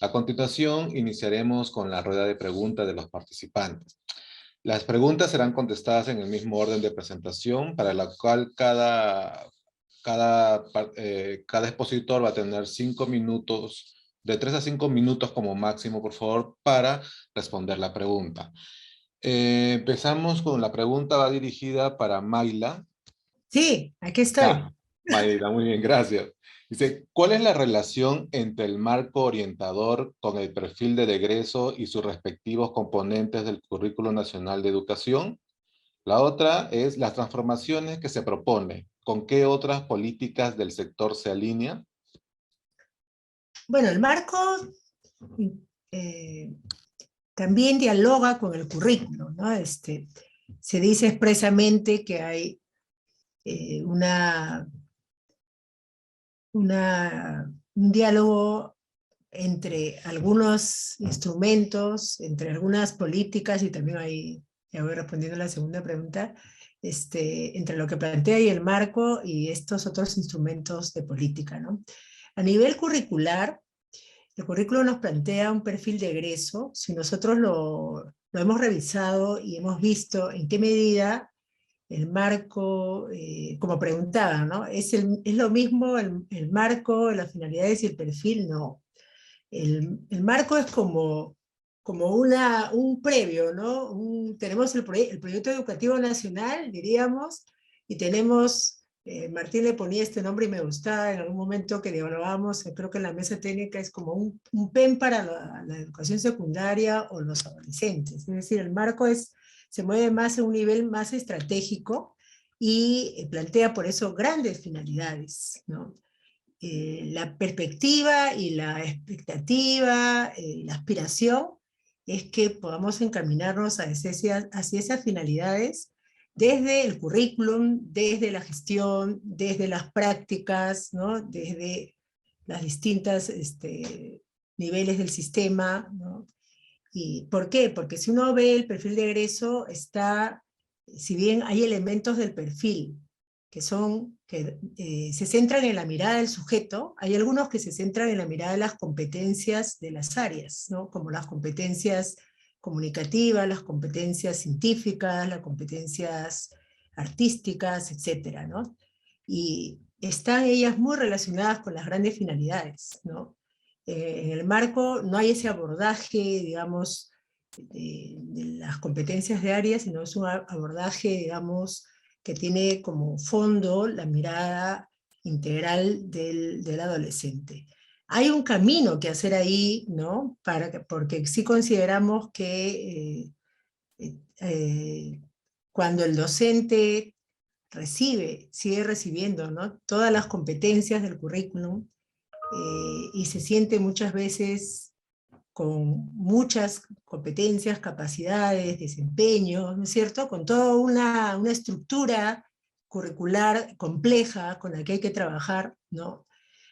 A continuación, iniciaremos con la rueda de preguntas de los participantes. Las preguntas serán contestadas en el mismo orden de presentación, para la cual cada expositor va a tener 5 minutos, de 3 a 5 minutos como máximo, por favor, para responder la pregunta. Empezamos con la pregunta, va dirigida para Mayla. Sí, aquí estoy. Mayla, muy bien, gracias. Dice, ¿cuál es la relación entre el marco orientador con el perfil de egreso y sus respectivos componentes del Currículo Nacional de Educación? La otra es las transformaciones que se propone. ¿Con qué otras políticas del sector se alinea? Bueno, el marco también dialoga con el currículo, ¿no? Se dice expresamente que hay un diálogo entre algunos instrumentos, entre algunas políticas, y también ahí, ya voy respondiendo a la segunda pregunta, entre lo que plantea y el marco y estos otros instrumentos de política, ¿no? A nivel curricular, el currículo nos plantea un perfil de egreso. Si nosotros lo hemos revisado y hemos visto en qué medida el marco, como preguntaba, ¿no? ¿Es lo mismo el marco, las finalidades y el perfil? No. El marco es como un previo, ¿no? Tenemos el proyecto educativo nacional, diríamos, y tenemos, Martín le ponía este nombre y me gustaba en algún momento que evaluábamos, creo que en la mesa técnica es como un PEN para la educación secundaria o los adolescentes. Es decir, el marco se mueve más en un nivel más estratégico y plantea por eso grandes finalidades, ¿no? La perspectiva y la expectativa, la aspiración, es que podamos encaminarnos hacia esas finalidades desde el currículum, desde la gestión, desde las prácticas, ¿no? Desde las distintas niveles del sistema, ¿no? ¿Y por qué? Porque si uno ve el perfil de egreso, si bien hay elementos del perfil que se centran en la mirada del sujeto, hay algunos que se centran en la mirada de las competencias de las áreas, ¿no? Como las competencias comunicativas, las competencias científicas, las competencias artísticas, etcétera, ¿no? Y están ellas muy relacionadas con las grandes finalidades, ¿no? En el marco no hay ese abordaje, digamos, de las competencias de áreas, sino es un abordaje, digamos, que tiene como fondo la mirada integral del adolescente. Hay un camino que hacer ahí, ¿no? Porque sí consideramos que cuando el docente sigue recibiendo, ¿no? Todas las competencias del currículum, y se siente muchas veces con muchas competencias, capacidades, desempeño, ¿no es cierto? Con toda una estructura curricular compleja con la que hay que trabajar, ¿no?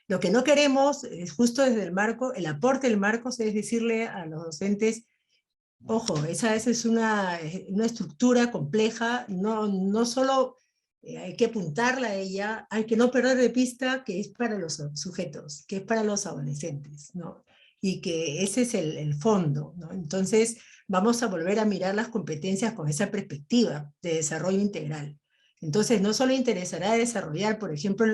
Lo que no queremos es justo desde el marco, el aporte del marco es decirle a los docentes, ojo, esa es una estructura compleja, no solo hay que apuntarla a ella, hay que no perder de vista que es para los sujetos, que es para los adolescentes, ¿no? Y que ese es el fondo, ¿no? Entonces vamos a volver a mirar las competencias con esa perspectiva de desarrollo integral. Entonces no solo interesará desarrollar, por ejemplo,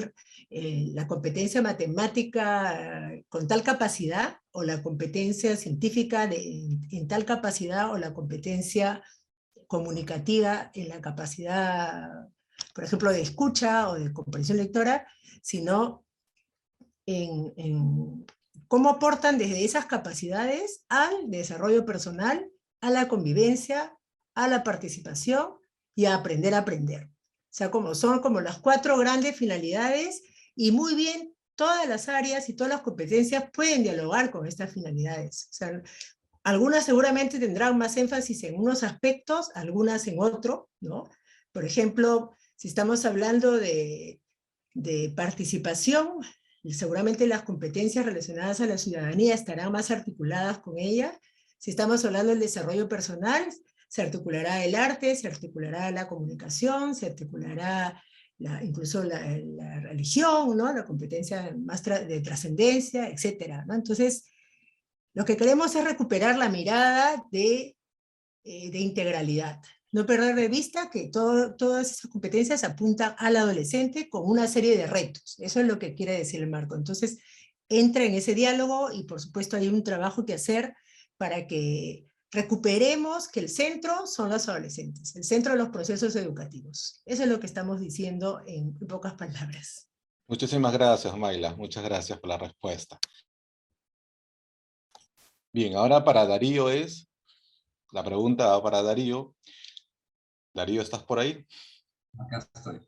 la competencia matemática con tal capacidad, o la competencia científica en tal capacidad, o la competencia comunicativa en la capacidad, por ejemplo, de escucha o de comprensión lectora, sino en cómo aportan desde esas capacidades al desarrollo personal, a la convivencia, a la participación y a aprender a aprender. O sea, son como las 4 grandes finalidades, y muy bien todas las áreas y todas las competencias pueden dialogar con estas finalidades. O sea, algunas seguramente tendrán más énfasis en unos aspectos, algunas en otro, ¿no? Por ejemplo, si estamos hablando de participación, seguramente las competencias relacionadas a la ciudadanía estarán más articuladas con ella. Si estamos hablando del desarrollo personal, se articulará el arte, se articulará la comunicación, se articulará incluso la religión, ¿no? La competencia más de trascendencia, etcétera, ¿no? Entonces, lo que queremos es recuperar la mirada de integralidad. No perder de vista que todas esas competencias apuntan al adolescente con una serie de retos. Eso es lo que quiere decir el marco. Entonces, entra en ese diálogo, y por supuesto hay un trabajo que hacer para que recuperemos que el centro son los adolescentes, el centro de los procesos educativos. Eso es lo que estamos diciendo en pocas palabras. Muchísimas gracias, Mayla. Muchas gracias por la respuesta. Bien, ahora para Darío la pregunta va para Darío. Darío, ¿estás por ahí? Acá estoy.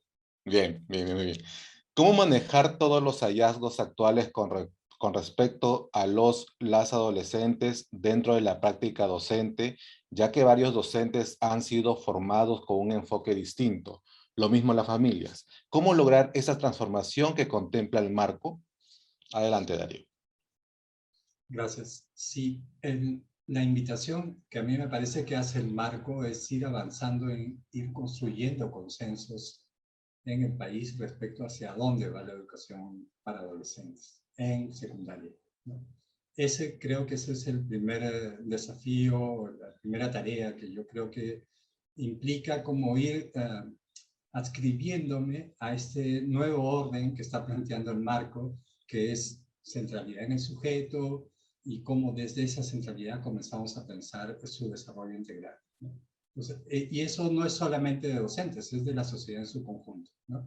Bien, bien, bien, bien. ¿Cómo manejar todos los hallazgos actuales con respecto a las adolescentes dentro de la práctica docente, ya que varios docentes han sido formados con un enfoque distinto? Lo mismo las familias. ¿Cómo lograr esa transformación que contempla el marco? Adelante, Darío. Gracias. Sí, la invitación que a mí me parece que hace el marco es ir avanzando en ir construyendo consensos en el país respecto hacia dónde va la educación para adolescentes en secundaria, ¿no? Creo que ese es el primer desafío, la primera tarea que yo creo que implica como ir adscribiéndome a este nuevo orden que está planteando el marco, que es centralidad en el sujeto, y cómo desde esa centralidad comenzamos a pensar su desarrollo integral, ¿no? Entonces, y eso no es solamente de docentes, es de la sociedad en su conjunto, ¿no?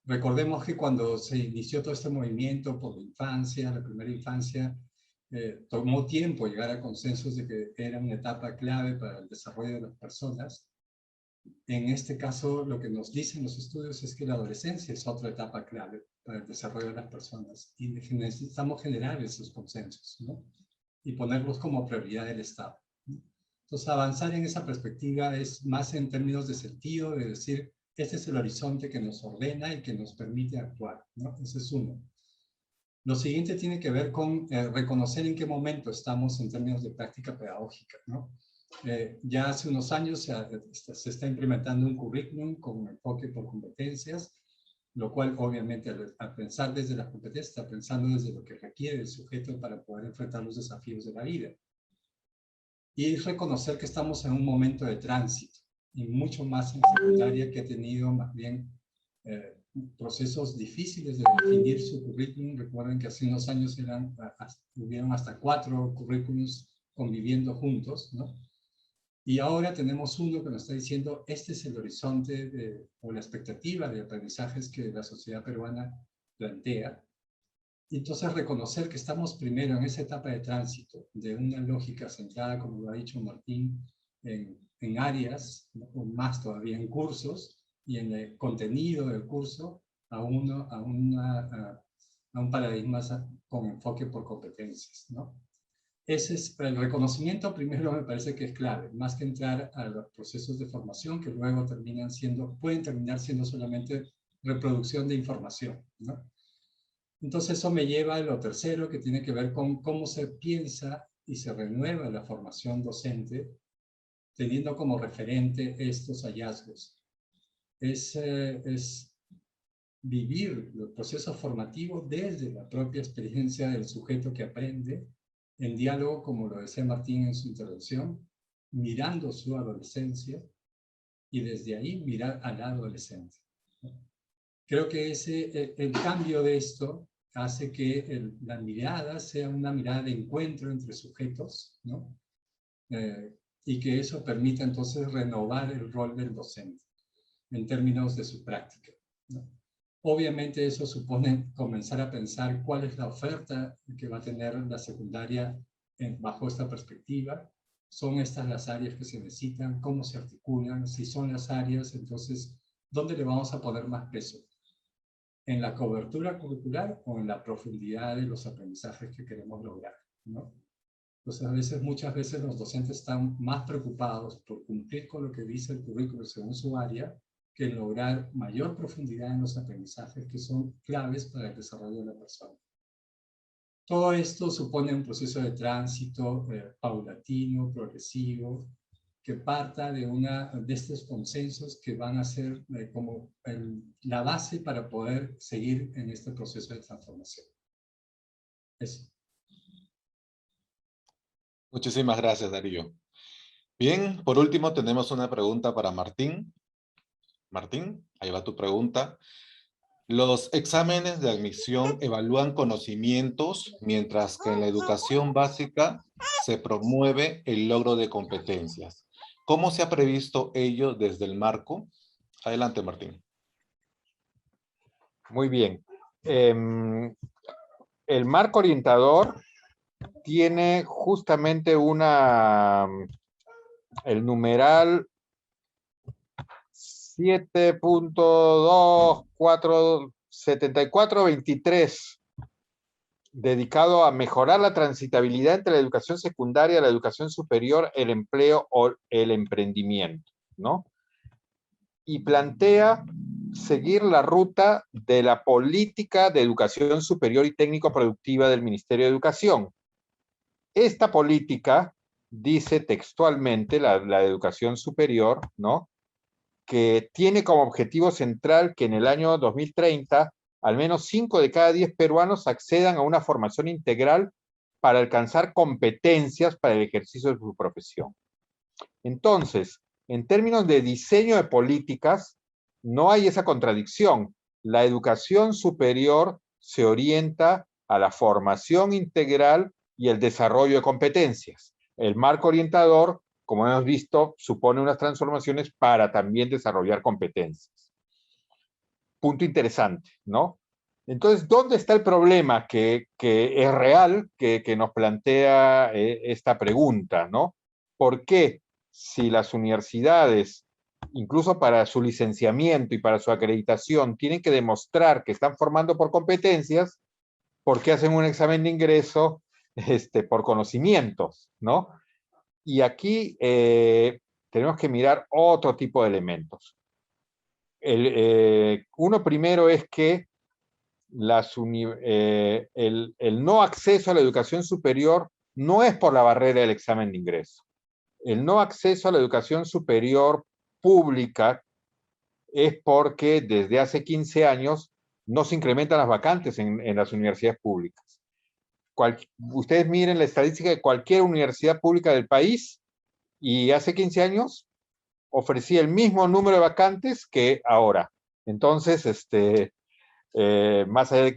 Recordemos que cuando se inició todo este movimiento por la infancia, la primera infancia, tomó tiempo llegar a consensos de que era una etapa clave para el desarrollo de las personas. En este caso, lo que nos dicen los estudios es que la adolescencia es otra etapa clave para el desarrollo de las personas, y necesitamos generar esos consensos, ¿no? Y ponerlos como prioridad del Estado, ¿no? Entonces, avanzar en esa perspectiva es más en términos de sentido, de decir, este es el horizonte que nos ordena y que nos permite actuar, ¿no? Ese es uno. Lo siguiente tiene que ver con reconocer en qué momento estamos en términos de práctica pedagógica, ¿no? Ya hace unos años se está implementando un currículum con enfoque por competencias, lo cual obviamente al pensar desde las competencias está pensando desde lo que requiere el sujeto para poder enfrentar los desafíos de la vida. Y reconocer que estamos en un momento de tránsito, y mucho más en secundaria, que ha tenido más bien procesos difíciles de definir su currículum. Recuerden que hace unos años hubieron hasta 4 currículums conviviendo juntos, ¿no? Y ahora tenemos uno que nos está diciendo, este es el horizonte o la expectativa de aprendizajes que la sociedad peruana plantea. Y entonces reconocer que estamos primero en esa etapa de tránsito, de una lógica centrada, como lo ha dicho Martín, en áreas, ¿no? O más todavía en cursos, y en el contenido del curso, a un paradigma con enfoque por competencias, ¿no? Ese es el reconocimiento. Primero me parece que es clave, más que entrar a los procesos de formación que luego pueden terminar siendo solamente reproducción de información, ¿no? Entonces eso me lleva a lo tercero, que tiene que ver con cómo se piensa y se renueva la formación docente, teniendo como referente estos hallazgos. Es vivir los procesos formativos desde la propia experiencia del sujeto que aprende, en diálogo, como lo decía Martín en su intervención, mirando su adolescencia, y desde ahí mirar al adolescente. Creo que el cambio de esto hace que la mirada sea una mirada de encuentro entre sujetos, ¿no? Y que eso permita entonces renovar el rol del docente en términos de su práctica, ¿no? Obviamente eso supone comenzar a pensar cuál es la oferta que va a tener la secundaria bajo esta perspectiva. ¿Son estas las áreas que se necesitan? ¿Cómo se articulan? Si son las áreas, entonces, ¿dónde le vamos a poner más peso? ¿En la cobertura curricular o en la profundidad de los aprendizajes que queremos lograr, ¿no? Entonces, muchas veces los docentes están más preocupados por cumplir con lo que dice el currículo según su área, que en lograr mayor profundidad en los aprendizajes que son claves para el desarrollo de la persona. Todo esto supone un proceso de tránsito paulatino, progresivo, que parta de estos consensos que van a ser como la base para poder seguir en este proceso de transformación. Eso. Muchísimas gracias, Darío. Bien, por último tenemos una pregunta para Martín. Martín, ahí va tu pregunta. Los exámenes de admisión evalúan conocimientos, mientras que en la educación básica se promueve el logro de competencias. ¿Cómo se ha previsto ello desde el marco? Adelante, Martín. Muy bien. El marco orientador tiene justamente el numeral 7.2.4.74.23, dedicado a mejorar la transitabilidad entre la educación secundaria, la educación superior, el empleo o el emprendimiento, ¿no? Y plantea seguir la ruta de la política de educación superior y técnico-productiva del Ministerio de Educación. Esta política dice textualmente, la de educación superior, ¿no?, que tiene como objetivo central que en el año 2030 al menos 5 de cada 10 peruanos accedan a una formación integral para alcanzar competencias para el ejercicio de su profesión. Entonces, en términos de diseño de políticas, no hay esa contradicción. La educación superior se orienta a la formación integral y el desarrollo de competencias. El marco orientador, como hemos visto, supone unas transformaciones para también desarrollar competencias. Punto interesante, ¿no? Entonces, ¿dónde está el problema que es real, que nos plantea esta pregunta, ¿no? ¿Por qué si las universidades, incluso para su licenciamiento y para su acreditación, tienen que demostrar que están formando por competencias, por qué hacen un examen de ingreso por conocimientos, ¿no? Y aquí tenemos que mirar otro tipo de elementos. Uno primero es que el no acceso a la educación superior no es por la barrera del examen de ingreso. El no acceso a la educación superior pública es porque desde hace 15 años no se incrementan las vacantes en las universidades públicas. Ustedes miren la estadística de cualquier universidad pública del país y hace 15 años ofrecía el mismo número de vacantes que ahora. Entonces, más allá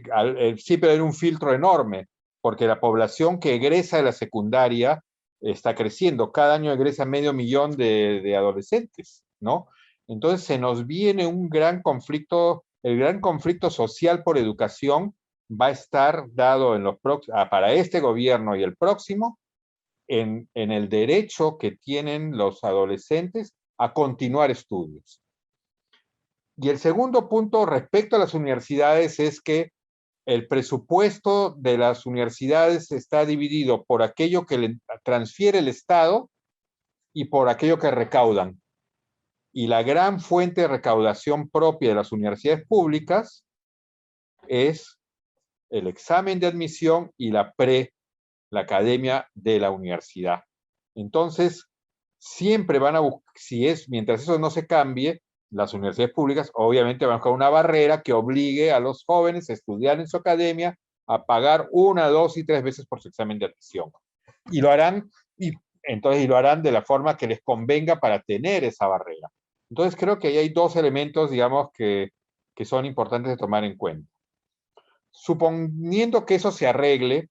siempre hay un filtro enorme, porque la población que egresa de la secundaria está creciendo. Cada año egresa 500.000 de adolescentes, ¿no? Entonces se nos viene un gran conflicto, el gran conflicto social por educación va a estar dado para este gobierno y el próximo en el derecho que tienen los adolescentes a continuar estudios. Y el segundo punto respecto a las universidades es que el presupuesto de las universidades está dividido por aquello que le transfiere el Estado y por aquello que recaudan. Y la gran fuente de recaudación propia de las universidades públicas es el examen de admisión y la academia de la universidad. Entonces, siempre van a buscar, mientras eso no se cambie, las universidades públicas obviamente van a buscar una barrera que obligue a los jóvenes a estudiar en su academia a pagar 1, 2 y 3 veces por su examen de admisión. Y lo harán de la forma que les convenga para tener esa barrera. Entonces creo que ahí hay dos elementos, digamos, que son importantes de tomar en cuenta. suponiendo que eso se arregle,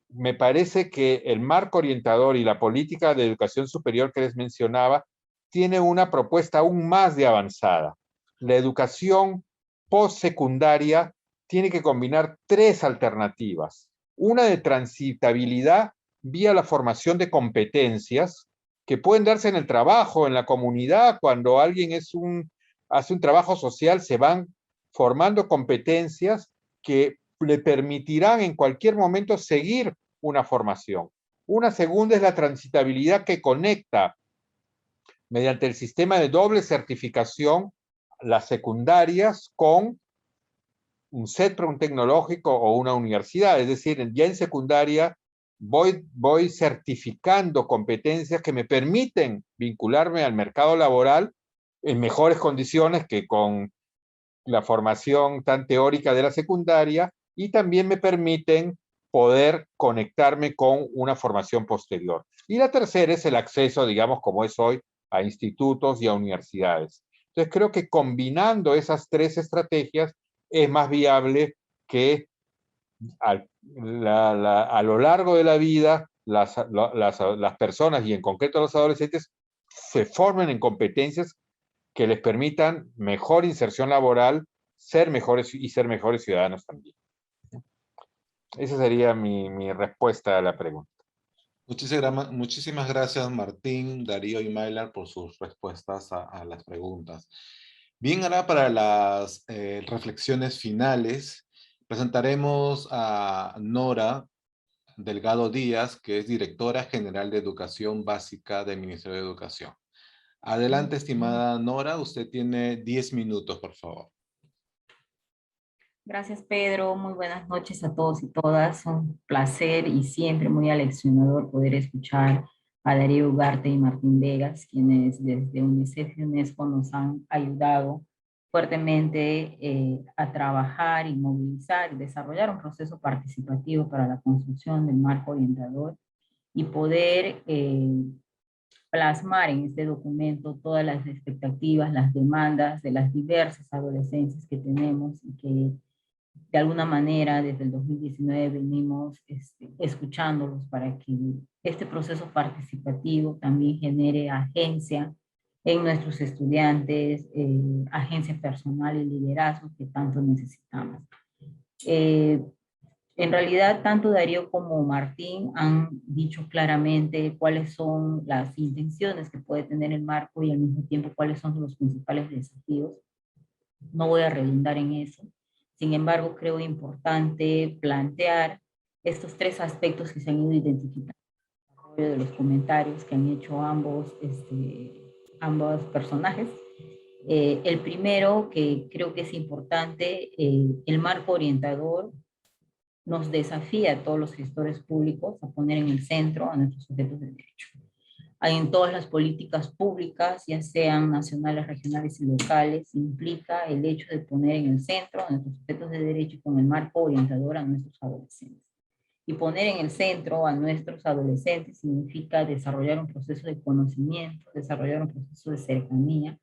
me parece que el marco orientador y la política de educación superior que les mencionaba tiene una propuesta aún más de avanzada. La educación postsecundaria tiene que combinar 3 alternativas. Una de transitabilidad vía la formación de competencias que pueden darse en el trabajo, en la comunidad. Cuando alguien hace un trabajo social, se van formando competencias que le permitirán en cualquier momento seguir una formación. Una segunda es la transitabilidad que conecta mediante el sistema de doble certificación las secundarias con un centro, un tecnológico o una universidad. Es decir, ya en secundaria voy certificando competencias que me permiten vincularme al mercado laboral en mejores condiciones que con la formación tan teórica de la secundaria, y también me permiten poder conectarme con una formación posterior. Y la tercera es el acceso, digamos, como es hoy, a institutos y a universidades. Entonces creo que combinando esas 3 estrategias es más viable que a lo largo de la vida las personas, y en concreto los adolescentes, se formen en competencias que les permitan mejor inserción laboral, ser mejores ciudadanos también. Esa sería mi respuesta a la pregunta. Muchísimas gracias, Martín, Darío y Maylar, por sus respuestas a las preguntas. Bien, ahora para las reflexiones finales, presentaremos a Nora Delgado Díaz, que es Directora General de Educación Básica del Ministerio de Educación. Adelante, estimada Nora, usted tiene 10 minutos, por favor. Gracias, Pedro. Muy buenas noches a todos y todas. Un placer y siempre muy aleccionador poder escuchar a Darío Ugarte y Martín Vegas, quienes desde UNICEF y UNESCO nos han ayudado fuertemente a trabajar y movilizar y desarrollar un proceso participativo para la construcción del marco orientador y poder plasmar en este documento todas las expectativas, las demandas de las diversas adolescencias que tenemos y que de alguna manera desde el 2019 venimos escuchándolos para que este proceso participativo también genere agencia en nuestros estudiantes, agencia personal y liderazgo que tanto necesitamos. En realidad, tanto Darío como Martín han dicho claramente cuáles son las intenciones que puede tener el marco y al mismo tiempo cuáles son los principales desafíos. No voy a redundar en eso. Sin embargo, creo importante plantear estos 3 aspectos que se han ido identificando de los comentarios que han hecho ambos personajes. El primero, que creo que es importante, el marco orientador nos desafía a todos los gestores públicos a poner en el centro a nuestros sujetos de derecho. En todas las políticas públicas, ya sean nacionales, regionales y locales, implica el hecho de poner en el centro a nuestros sujetos de derecho con el marco orientador a nuestros adolescentes. Y poner en el centro a nuestros adolescentes significa desarrollar un proceso de conocimiento, desarrollar un proceso de cercanía,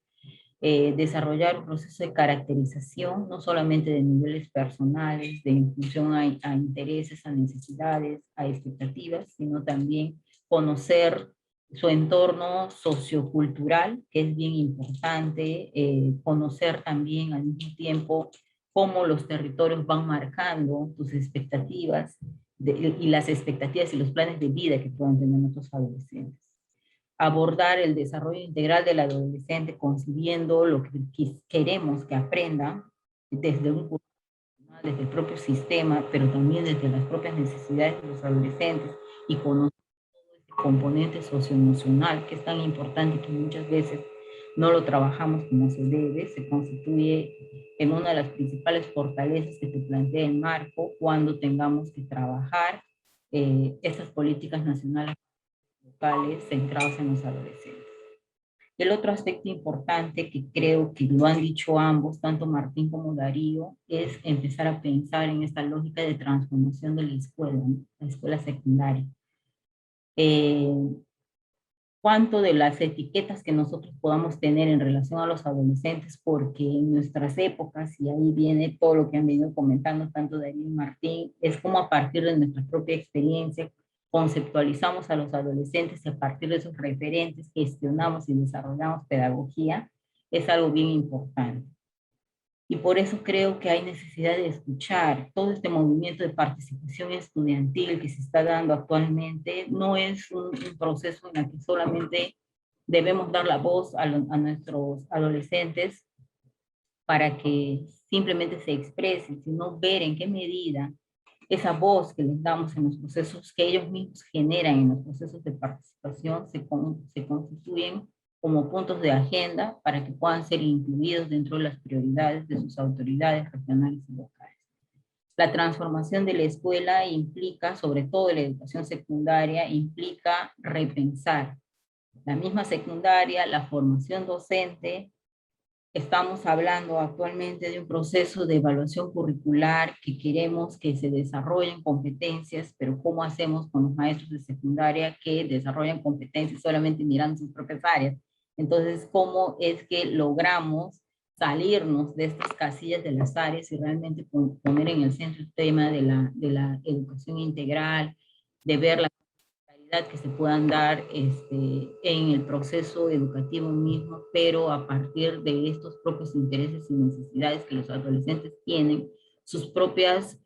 desarrollar un proceso de caracterización, no solamente de niveles personales, de función a intereses, a necesidades, a expectativas, sino también conocer su entorno sociocultural, que es bien importante, conocer también al mismo tiempo cómo los territorios van marcando tus expectativas y las expectativas y los planes de vida que puedan tener nuestros adolescentes. Abordar el desarrollo integral del adolescente concibiendo lo que queremos que aprenda desde el propio sistema, pero también desde las propias necesidades de los adolescentes y conocer el componente socioemocional que es tan importante y que muchas veces no lo trabajamos como se debe, se constituye en una de las principales fortalezas que te plantea el marco cuando tengamos que trabajar estas políticas nacionales locales centrados en los adolescentes. El otro aspecto importante que creo que lo han dicho ambos, tanto Martín como Darío, es empezar a pensar en esta lógica de transformación de la escuela, ¿no? La escuela secundaria. cuánto de las etiquetas que nosotros podamos tener en relación a los adolescentes, porque en nuestras épocas, y ahí viene todo lo que han venido comentando tanto Darío y Martín, es como a partir de nuestra propia experiencia conceptualizamos a los adolescentes y a partir de esos referentes gestionamos y desarrollamos pedagogía, es algo bien importante. Y por eso creo que hay necesidad de escuchar todo este movimiento de participación estudiantil que se está dando actualmente. No es un proceso en el que solamente debemos dar la voz a nuestros adolescentes para que simplemente se expresen, sino ver en qué medida esa voz que les damos en los procesos que ellos mismos generan en los procesos de participación se constituyen como puntos de agenda para que puedan ser incluidos dentro de las prioridades de sus autoridades regionales y locales. La transformación de la escuela implica, sobre todo la educación secundaria, implica repensar la misma secundaria, la formación docente. Estamos hablando actualmente de un proceso de evaluación curricular que queremos que se desarrollen competencias, pero ¿cómo hacemos con los maestros de secundaria que desarrollan competencias solamente mirando sus propias áreas? Entonces, ¿cómo es que logramos salirnos de estas casillas de las áreas y realmente poner en el centro el tema de la educación integral, de ver la que se puedan dar en el proceso educativo mismo, pero a partir de estos propios intereses y necesidades que los adolescentes tienen, sus propias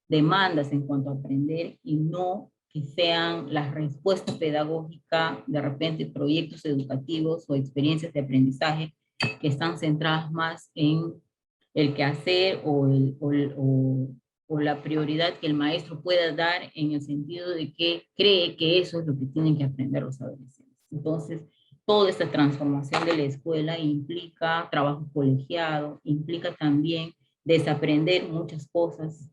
demandas en cuanto a aprender, y no que sean la respuesta pedagógica, de repente proyectos educativos o experiencias de aprendizaje que están centradas más en el quehacer o la prioridad que el maestro pueda dar en el sentido de que cree que eso es lo que tienen que aprender los adolescentes. Entonces, toda esta transformación de la escuela implica trabajo colegiado, implica también desaprender muchas cosas,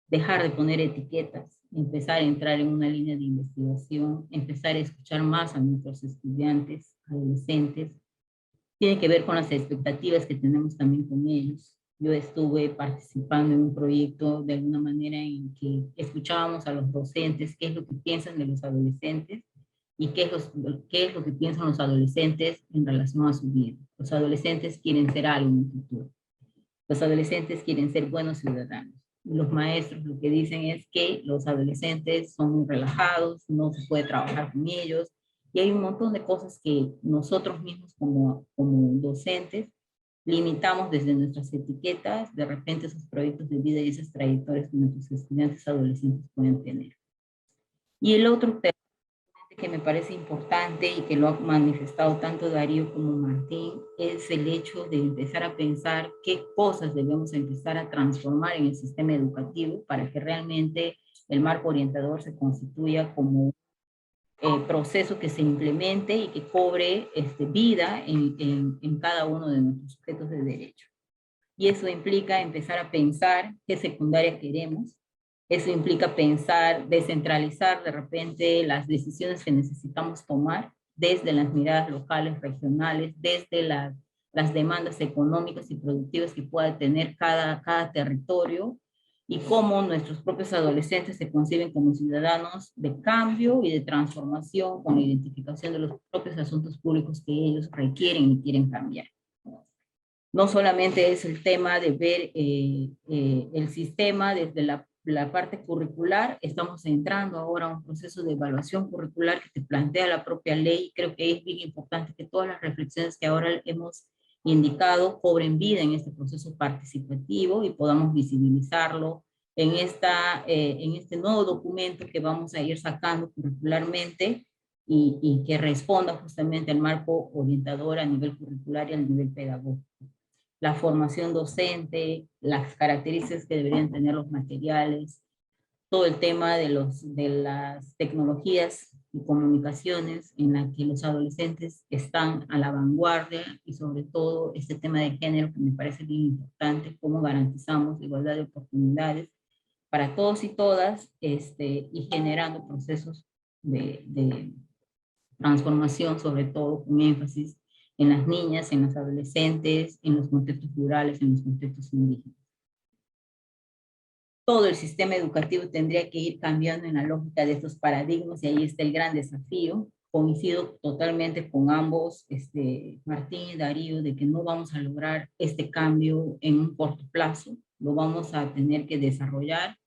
dejar de poner etiquetas, empezar a entrar en una línea de investigación, empezar a escuchar más a nuestros estudiantes, adolescentes. Tiene que ver con las expectativas que tenemos también con ellos. Yo estuve participando en un proyecto de alguna manera en que escuchábamos a los docentes qué es lo que piensan de los adolescentes y qué es lo que piensan los adolescentes en relación a su vida. Los adolescentes quieren ser algo en el futuro. Los adolescentes quieren ser buenos ciudadanos. Los maestros lo que dicen es que los adolescentes son muy relajados, no se puede trabajar con ellos, y hay un montón de cosas que nosotros mismos como docentes limitamos desde nuestras etiquetas, de repente esos proyectos de vida y esas trayectorias que nuestros estudiantes adolescentes pueden tener. Y el otro tema que me parece importante y que lo ha manifestado tanto Darío como Martín es el hecho de empezar a pensar qué cosas debemos empezar a transformar en el sistema educativo para que realmente el marco orientador se constituya como proceso que se implemente y que cobre vida en cada uno de nuestros sujetos de derecho. Y eso implica empezar a pensar qué secundaria queremos. Eso implica pensar, descentralizar de repente las decisiones que necesitamos tomar desde las miradas locales, regionales, desde las demandas económicas y productivas que pueda tener cada territorio, y cómo nuestros propios adolescentes se conciben como ciudadanos de cambio y de transformación con la identificación de los propios asuntos públicos que ellos requieren y quieren cambiar. No solamente es el tema de ver el sistema desde la parte curricular, estamos entrando ahora a un proceso de evaluación curricular que te plantea la propia ley. Creo que es bien importante que todas las reflexiones que ahora hemos indicado cobren vida en este proceso participativo y podamos visibilizarlo en este nuevo documento que vamos a ir sacando curricularmente y que responda justamente al marco orientador a nivel curricular y a nivel pedagógico. La formación docente, las características que deberían tener los materiales, todo el tema de las tecnologías y comunicaciones en la que los adolescentes están a la vanguardia, y sobre todo este tema de género que me parece bien importante, cómo garantizamos igualdad de oportunidades para todos y todas, y generando procesos de transformación, sobre todo con énfasis en las niñas, en los adolescentes, en los contextos rurales, en los contextos indígenas. Todo el sistema educativo tendría que ir cambiando en la lógica de estos paradigmas, y ahí está el gran desafío. coincido totalmente con ambos, Martín y Darío, de que no vamos a lograr este cambio en un corto plazo, lo vamos a tener que desarrollar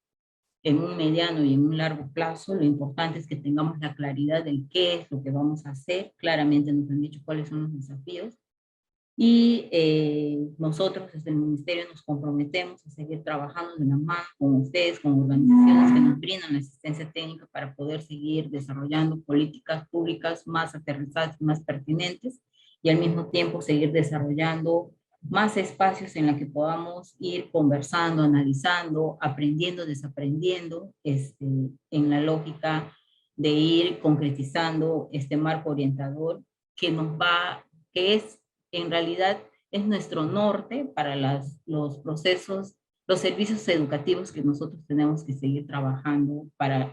en un mediano y en un largo plazo. Lo importante es que tengamos la claridad de qué es lo que vamos a hacer. Claramente nos han dicho cuáles son los desafíos. Y nosotros desde el Ministerio nos comprometemos a seguir trabajando de la mano con ustedes, con organizaciones que nos brindan la asistencia técnica para poder seguir desarrollando políticas públicas más aterrizadas y más pertinentes, y al mismo tiempo seguir desarrollando más espacios en los que podamos ir conversando, analizando, aprendiendo, desaprendiendo, en la lógica de ir concretizando este marco orientador que es en realidad es nuestro norte para los procesos, los servicios educativos que nosotros tenemos que seguir trabajando para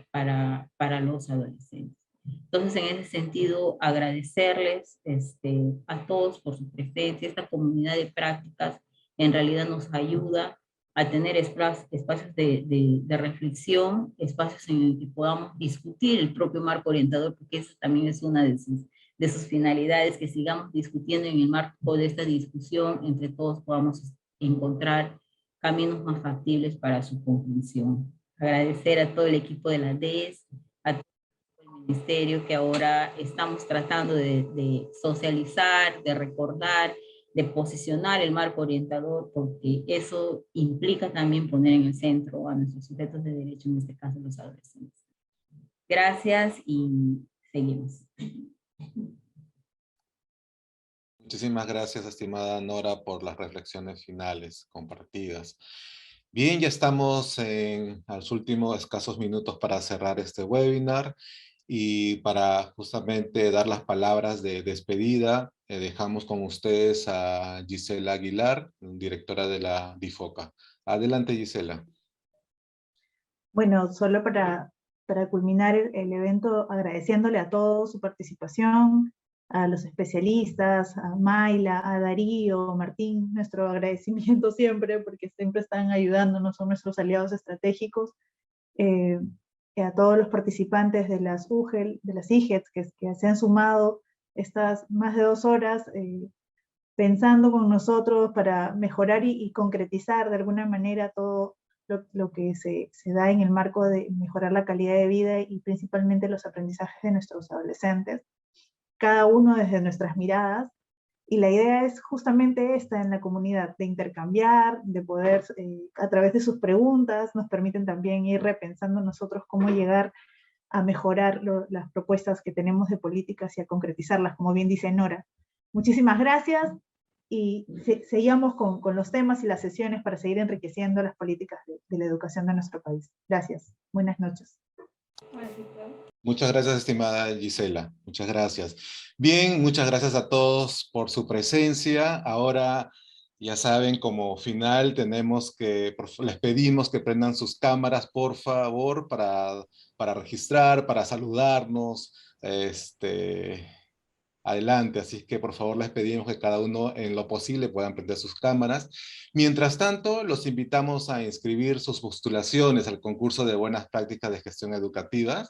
los adolescentes. Entonces, en ese sentido, agradecerles a todos por su presencia. Esta comunidad de prácticas en realidad nos ayuda a tener espacios de reflexión, espacios en el que podamos discutir el propio marco orientador, porque eso también es una de sus finalidades, que sigamos discutiendo en el marco de esta discusión, entre todos podamos encontrar caminos más factibles para su conclusión. Agradecer a todo el equipo de la DES, a todo el Ministerio, que ahora estamos tratando de socializar, de recordar, de posicionar el marco orientador, porque eso implica también poner en el centro a nuestros sujetos de derecho, en este caso los adolescentes. Gracias y seguimos. Muchísimas gracias, estimada Nora, por las reflexiones finales compartidas. Bien, ya estamos en los últimos escasos minutos para cerrar este webinar, y para justamente dar las palabras de despedida, dejamos con ustedes a Gisela Aguilar, directora de la DIFOCA. Adelante, Gisela. Bueno, solo para culminar el evento, agradeciéndole a todos su participación, a los especialistas, a Mayla, a Darío, Martín, nuestro agradecimiento siempre, porque siempre están ayudándonos, son nuestros aliados estratégicos, a todos los participantes de las UGEL, de las IGETs, que se han sumado estas más de 2 horas, pensando con nosotros para mejorar y concretizar de alguna manera todo lo que se da en el marco de mejorar la calidad de vida y principalmente los aprendizajes de nuestros adolescentes, cada uno desde nuestras miradas. Y la idea es justamente esta en la comunidad, de intercambiar, de poder, a través de sus preguntas, nos permiten también ir repensando nosotros cómo llegar a mejorar las propuestas que tenemos de políticas y a concretizarlas, como bien dice Nora. Muchísimas gracias, y seguimos con los temas y las sesiones para seguir enriqueciendo las políticas de la educación de nuestro país. Gracias. Buenas noches. Muchas gracias, estimada Gisela. Muchas gracias. Bien, muchas gracias a todos por su presencia. Ahora, ya saben, como final les pedimos que prendan sus cámaras, por favor, para registrar, para saludarnos. Adelante, así es que por favor les pedimos que cada uno en lo posible puedan prender sus cámaras. Mientras tanto, los invitamos a inscribir sus postulaciones al concurso de buenas prácticas de gestión educativa,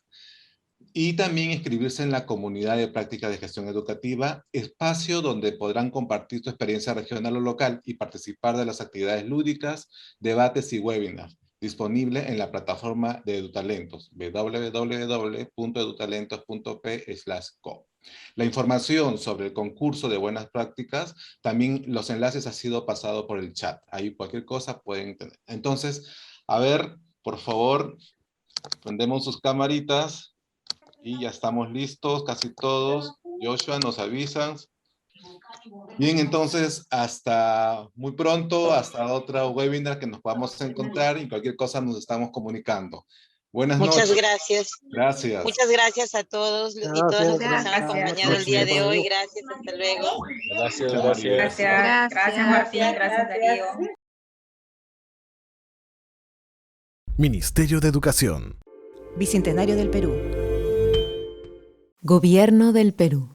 y también inscribirse en la comunidad de prácticas de gestión educativa, espacio donde podrán compartir su experiencia regional o local y participar de las actividades lúdicas, debates y webinars, disponible en la plataforma de EduTalentos, www.edutalentos.p/co. La información sobre el concurso de buenas prácticas, también los enlaces han sido pasados por el chat. Ahí cualquier cosa pueden tener. Entonces, a ver, por favor, prendemos sus camaritas. Y ya estamos listos, casi todos. Joshua, nos avisan. Bien, entonces, hasta muy pronto, hasta otro webinar que nos podamos encontrar, y cualquier cosa nos estamos comunicando. Buenas noches. Muchas gracias. Gracias. Muchas gracias a todos y todas los que nos han acompañado el día de hoy. Gracias, hasta luego. Gracias, Gracias Martín, gracias Darío. Ministerio de Educación. Bicentenario del Perú. Gobierno del Perú.